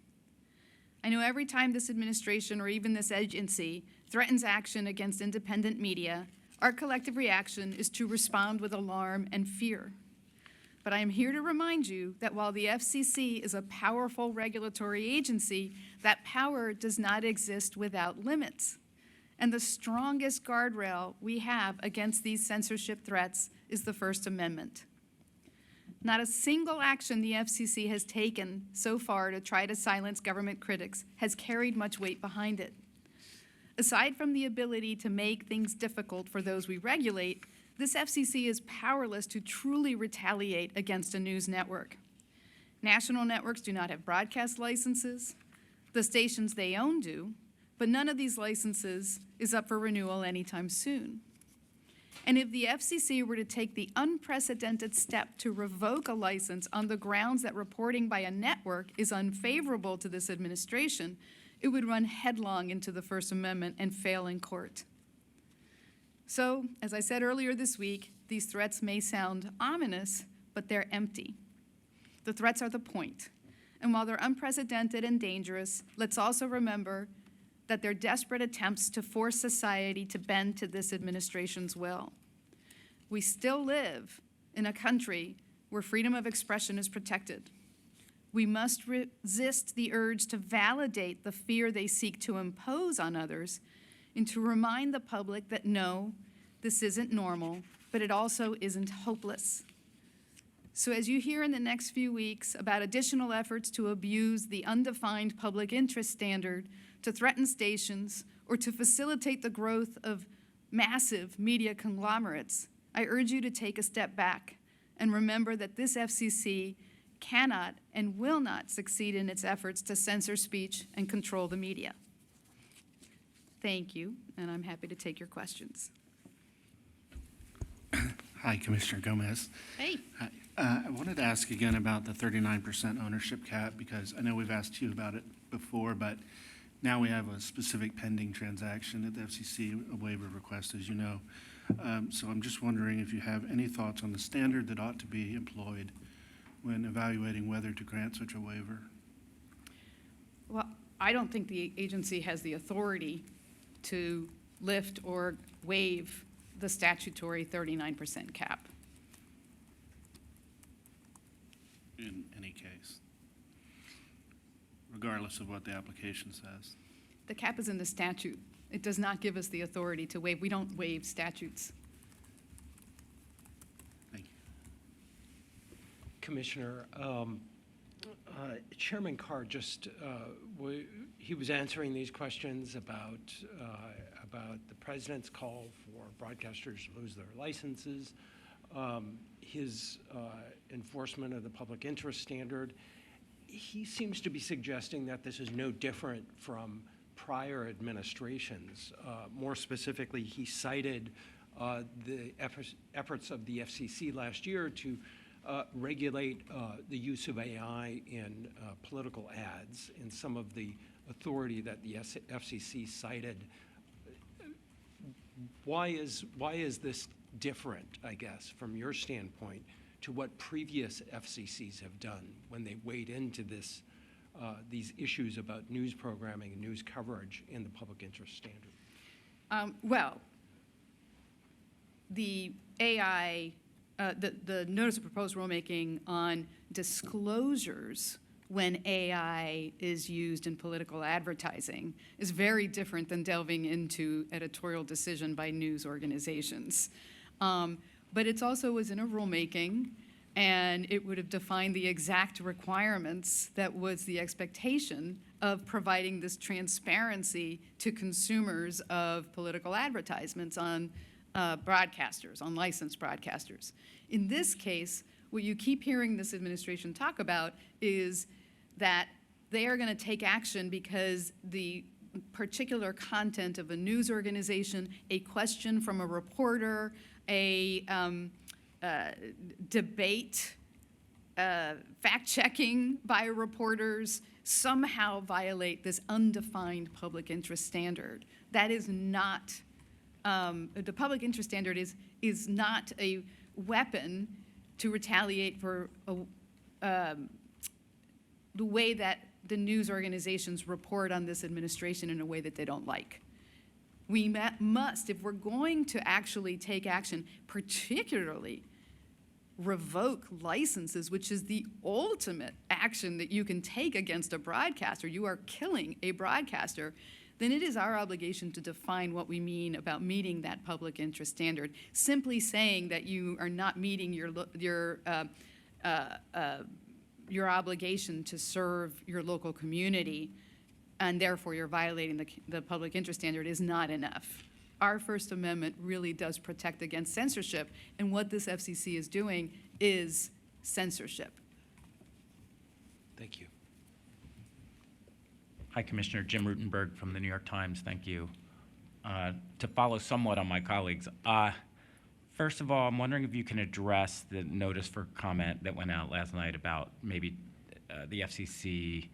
I know every time this administration or even this agency threatens action against independent media, our collective reaction is to respond with alarm and fear. But I am here to remind you that while the FCC is a powerful regulatory agency, that power does not exist without limits. And the strongest guardrail we have against these censorship threats is the First Amendment. Not a single action the FCC has taken so far to try to silence government critics has carried much weight behind it. Aside from the ability to make things difficult for those we regulate, this FCC is powerless to truly retaliate against a news network. National networks do not have broadcast licenses. The stations they own do, but none of these licenses is up for renewal anytime soon. And if the FCC were to take the unprecedented step to revoke a license on the grounds that reporting by a network is unfavorable to this administration, it would run headlong into the First Amendment and fail in court. So, as I said earlier this week, these threats may sound ominous, but they're empty. The threats are the point. And while they're unprecedented and dangerous, let's also remember that they're desperate attempts to force society to bend to this administration's will. We still live in a country where freedom of expression is protected. We must resist the urge to validate the fear they seek to impose on others and to remind the public that no, this isn't normal, but it also isn't hopeless. So as you hear in the next few weeks about additional efforts to abuse the undefined public interest standard, to threaten stations, or to facilitate the growth of massive media conglomerates, I urge you to take a step back and remember that this FCC cannot and will not succeed in its efforts to censor speech and control the media. Thank you, and I'm happy to take your questions. Hi, Commissioner Gomez. Hey. Hi. I wanted to ask again about the 39% ownership cap, because I know we've asked you about it before, but now we have a specific pending transaction at the FCC, a waiver request, as you know. So I'm just wondering if you have any thoughts on the standard that ought to be employed when evaluating whether to grant such a waiver. Well, I don't think the agency has the authority to lift or waive the statutory 39% cap. In any case, regardless of what the application says. The cap is in the statute. It does not give us the authority to waive. We don't waive statutes. Thank you. Commissioner, Chairman Carr just, he was answering these questions about the president's call for broadcasters to lose their licenses, his enforcement of the public interest standard. He seems to be suggesting that this is no different from prior administrations. More specifically, he cited the efforts of the FCC last year to regulate the use of AI in political ads, and some of the authority that the FCC cited. Why is this different, I guess, from your standpoint, to what previous FCCs have done when they weighed into this, these issues about news programming and news coverage in the public interest standard? Well, the AI, the notice of proposed rulemaking on disclosures when AI is used in political advertising is very different than delving into editorial decision by news organizations. But it's also was in a rulemaking, and it would have defined the exact requirements that was the expectation of providing this transparency to consumers of political advertisements on broadcasters, on licensed broadcasters. In this case, what you keep hearing this administration talk about is that they are going to take action because the particular content of a news organization, a question from a reporter, a debate, fact-checking by reporters somehow violate this undefined public interest standard. That is not, the public interest standard is not a weapon to retaliate for the way that the news organizations report on this administration in a way that they don't like. We must, if we're going to actually take action, particularly revoke licenses, which is the ultimate action that you can take against a broadcaster, you are killing a broadcaster, then it is our obligation to define what we mean about meeting that public interest standard. Simply saying that you are not meeting your obligation to serve your local community, and therefore you're violating the public interest standard, is not enough. Our First Amendment really does protect against censorship, and what this FCC is doing is censorship. Thank you. Hi, Commissioner. Jim Rutenberg from the New York Times. Thank you. To follow somewhat on my colleagues, first of all, I'm wondering if you can address the notice for comment that went out last night about maybe the FCC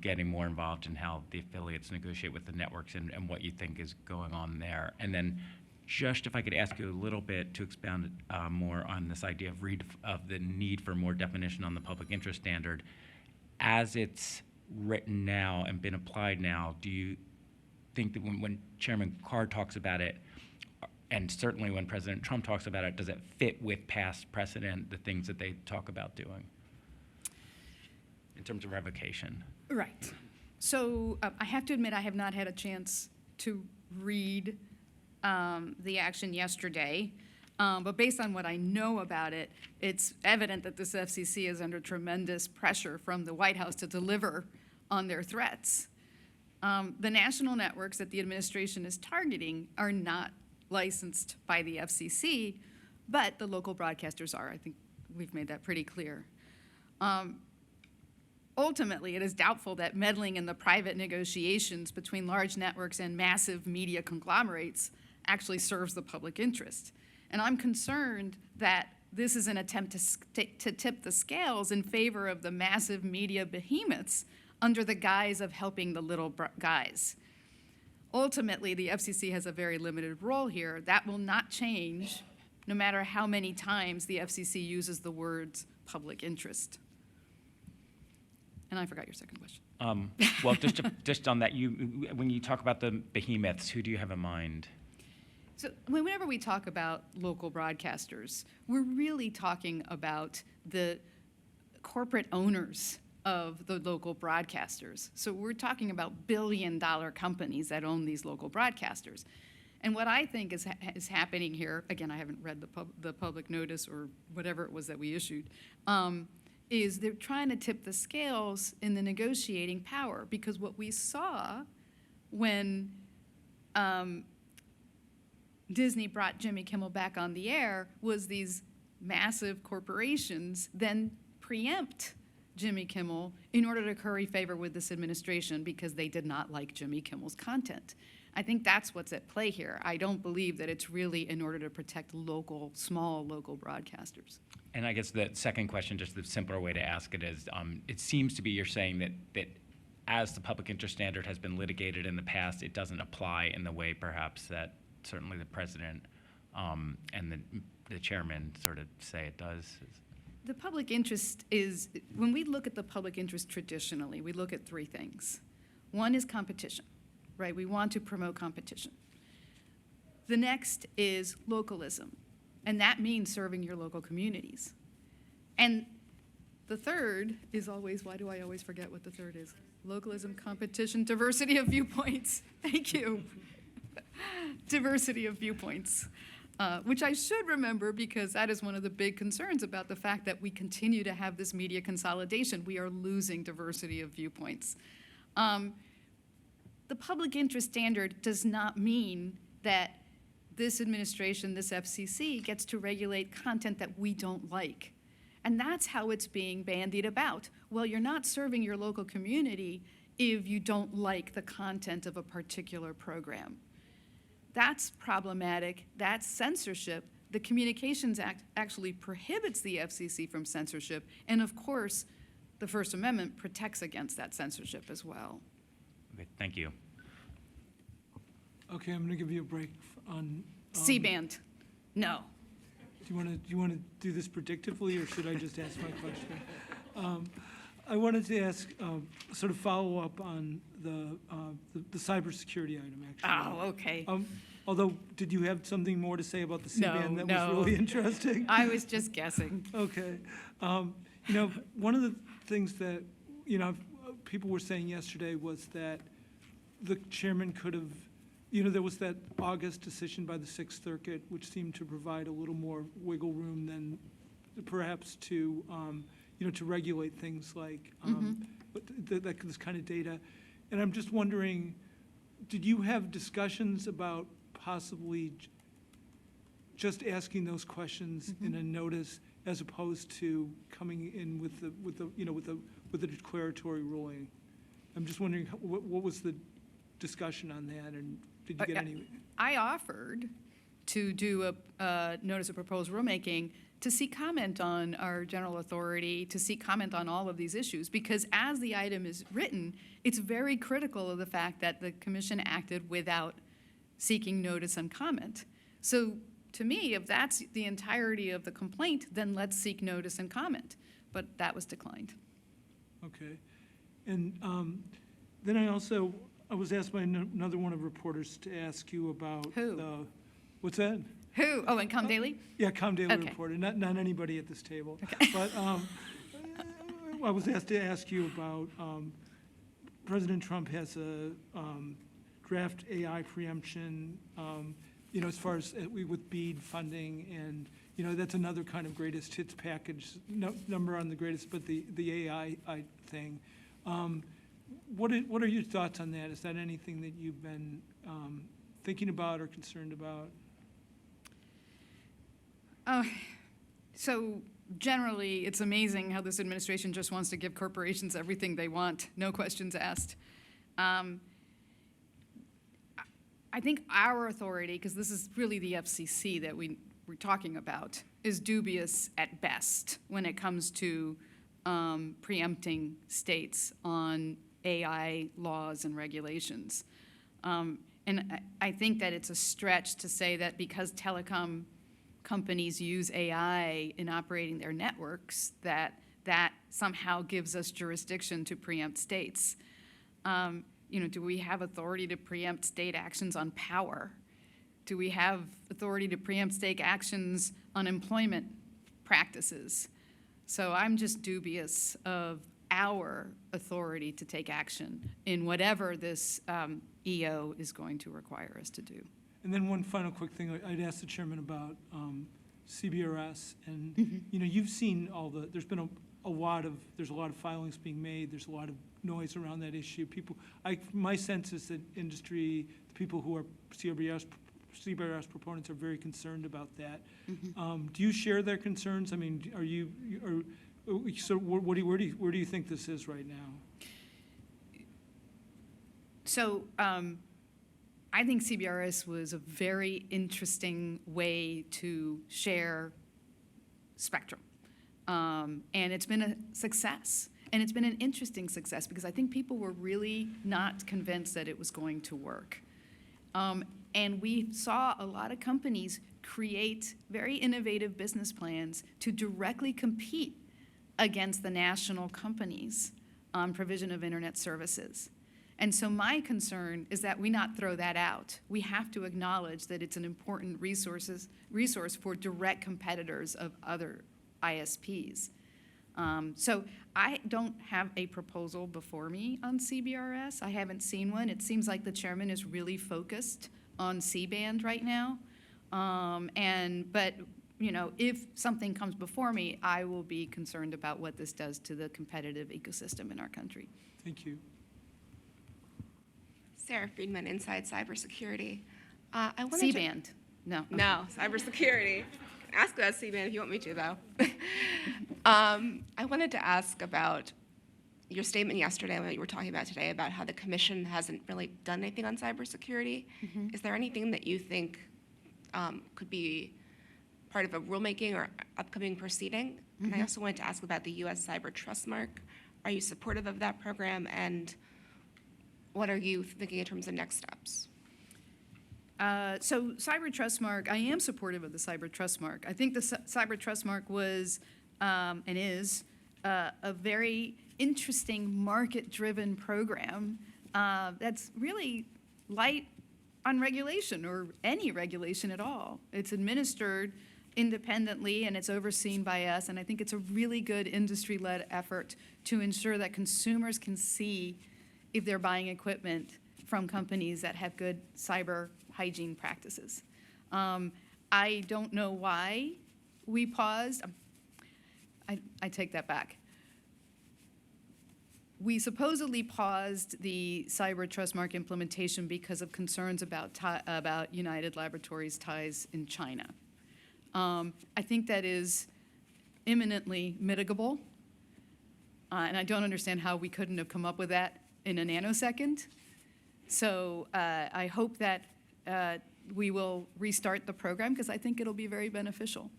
getting more involved in how the affiliates negotiate with the networks and what you think is going on there. And then just if I could ask you a little bit to expound more on this idea of the need for more definition on the public interest standard. As it's written now and been applied now, do you think that when Chairman Carr talks about it, and certainly when President Trump talks about it, does it fit with past precedent, the things that they talk about doing in terms of revocation? Right. So I have to admit I have not had a chance to read the action yesterday, but based on what I know about it, it's evident that this FCC is under tremendous pressure from the White House to deliver on their threats. The national networks that the administration is targeting are not licensed by the FCC, but the local broadcasters are. I think we've made that pretty clear. Ultimately, it is doubtful that meddling in the private negotiations between large networks and massive media conglomerates actually serves the public interest. And I'm concerned that this is an attempt to tip the scales in favor of the massive media behemoths under the guise of helping the little guys. Ultimately, the FCC has a very limited role here. That will not change no matter how many times the FCC uses the words public interest. And I forgot your second question. Well, just on that, when you talk about the behemoths, who do you have in mind? So whenever we talk about local broadcasters, we're really talking about the corporate owners of the local broadcasters. So we're talking about billion-dollar companies that own these local broadcasters. And what I think is happening here, again, I haven't read the public notice or whatever it was that we issued, is they're trying to tip the scales in the negotiating power, because what we saw when Disney brought Jimmy Kimmel back on the air was these massive corporations then preempt Jimmy Kimmel in order to curry favor with this administration because they did not like Jimmy Kimmel's content. I think that's what's at play here. I don't believe that it's really in order to protect small local broadcasters. And I guess the second question, just the simpler way to ask it is, it seems to be you're saying that as the public interest standard has been litigated in the past, it doesn't apply in the way perhaps that certainly the president and the chairman sort of say it does. The public interest is, when we look at the public interest traditionally, we look at three things. One is competition, right? We want to promote competition. The next is localism, and that means serving your local communities. And the third is always, why do I always forget what the third is? Localism, competition, diversity of viewpoints. Thank you. Diversity of viewpoints. Which I should remember because that is one of the big concerns about the fact that we continue to have this media consolidation. We are losing diversity of viewpoints. The public interest standard does not mean that this administration, this FCC, gets to regulate content that we don't like. And that's how it's being bandied about. Well, you're not serving your local community if you don't like the content of a particular program. That's problematic. That's censorship. The Communications Act actually prohibits the FCC from censorship. And of course, the First Amendment protects against that censorship as well. Okay, thank you. Okay, I'm going to give you a break on C-band. No. Do you want to do this predictively, or should I just ask my question? I wanted to ask, sort of follow up on the cybersecurity item, actually. Oh, okay. Although, did you have something more to say about the C-band that No. was really interesting? I was just guessing. Okay. One of the things that, people were saying yesterday was that the chairman could have, there was that August decision by the Sixth Circuit, which seemed to provide a little more wiggle room than perhaps to regulate things like this kind of data. And I'm just wondering, did you have discussions about possibly just asking those questions in a notice as opposed to coming in with a declaratory ruling? I'm just wondering what was the discussion on that, and did you get any? I offered to do a notice of proposed rulemaking to seek comment on our general authority, to seek comment on all of these issues, because as the item is written, it's very critical of the fact that the commission acted without seeking notice and comment. So to me, if that's the entirety of the complaint, then let's seek notice and comment. But that was declined. Okay. And then I was asked by another one of reporters to ask you about Who? What's that? Who? Oh, and Com Daily? Yeah, Com Daily Okay. reporter, not anybody at this table. Okay. But I was asked to ask you about President Trump has a draft AI preemption, as far as with BEAD funding, and that's another kind of greatest hits package number on the greatest, but the AI thing. What are your thoughts on that? Is that anything that you've been thinking about or concerned about? So generally, it's amazing how this administration just wants to give corporations everything they want, no questions asked. I think our authority, because this is really the FCC that we we're talking about is dubious at best when it comes to preempting states on AI laws and regulations. And I think that it's a stretch to say that because telecom companies use AI in operating their networks, that somehow gives us jurisdiction to preempt states. Do we have authority to preempt state actions on power? Do we have authority to preempt state actions on employment practices? So I'm just dubious of our authority to take action in whatever this EO is going to require us to do. And then one final quick thing, I'd ask the chairman about CBRS, and you've seen there's been a lot of filings being made. There's a lot of noise around that issue. My sense is that industry, the people who are CBRS proponents are very concerned about that. Do you share their concerns? I mean, so where do you think this is right now? So I think CBRS was a very interesting way to share spectrum. And it's been a success. And it's been an interesting success because I think people were really not convinced that it was going to work. And we saw a lot of companies create very innovative business plans to directly compete against the national companies on provision of internet services. And so my concern is that we not throw that out. We have to acknowledge that it's an important resource for direct competitors of other ISPs. So I don't have a proposal before me on CBRS. I haven't seen one. It seems like the chairman is really focused on C-band right now. But if something comes before me, I will be concerned about what this does to the competitive ecosystem in our country. Thank you. Sarah Friedman, Inside Cybersecurity. C-band. No, cybersecurity. Ask about C-band if you want me to, though. I wanted to ask about your statement yesterday and what you were talking about today about how the commission hasn't really done anything on cybersecurity. Is there anything that you think could be part of a rulemaking or upcoming proceeding? And I also wanted to ask about the U.S. Cyber Trust Mark. Are you supportive of that program, and what are you thinking in terms of next steps? So Cyber Trust Mark, I am supportive of the Cyber Trust Mark. I think the Cyber Trust Mark was and is a very interesting market-driven program that's really light on regulation or any regulation at all. It's administered independently and it's overseen by us, and I think it's a really good industry-led effort to ensure that consumers can see if they're buying equipment from companies that have good cyber hygiene practices. I don't know why we paused. I take that back. We supposedly paused the Cyber Trust Mark implementation because of concerns about United Laboratories' ties in China. I think that is imminently mitigable, and I don't understand how we couldn't have come up with that in a nanosecond. So I hope that we will restart the program because I think it'll be very beneficial.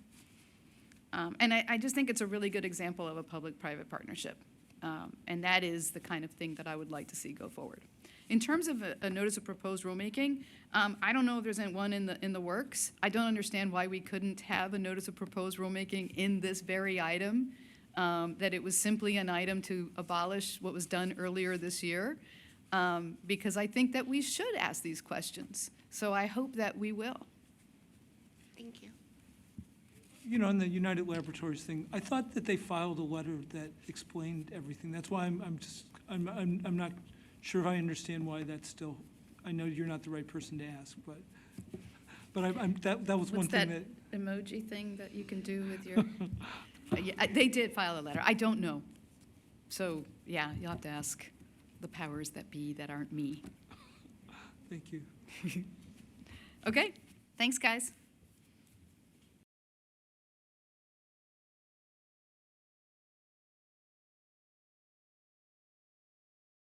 And I just think it's a really good example of a public-private partnership. And that is the kind of thing that I would like to see go forward. In terms of a notice of proposed rulemaking, I don't know if there's one in the works. I don't understand why we couldn't have a notice of proposed rulemaking in this very item, that it was simply an item to abolish what was done earlier this year, because I think that we should ask these questions. So I hope that we will. Thank you. On the United Laboratories thing, I thought that they filed a letter that explained everything. That's why I'm not sure if I understand why that's still. I know you're not the right person to ask, but that was one thing that. Emoji thing that you can do with your. Yeah, they did file a letter. I don't know. So yeah, you'll have to ask the powers that be that aren't me. Thank you. Okay. Thanks, guys.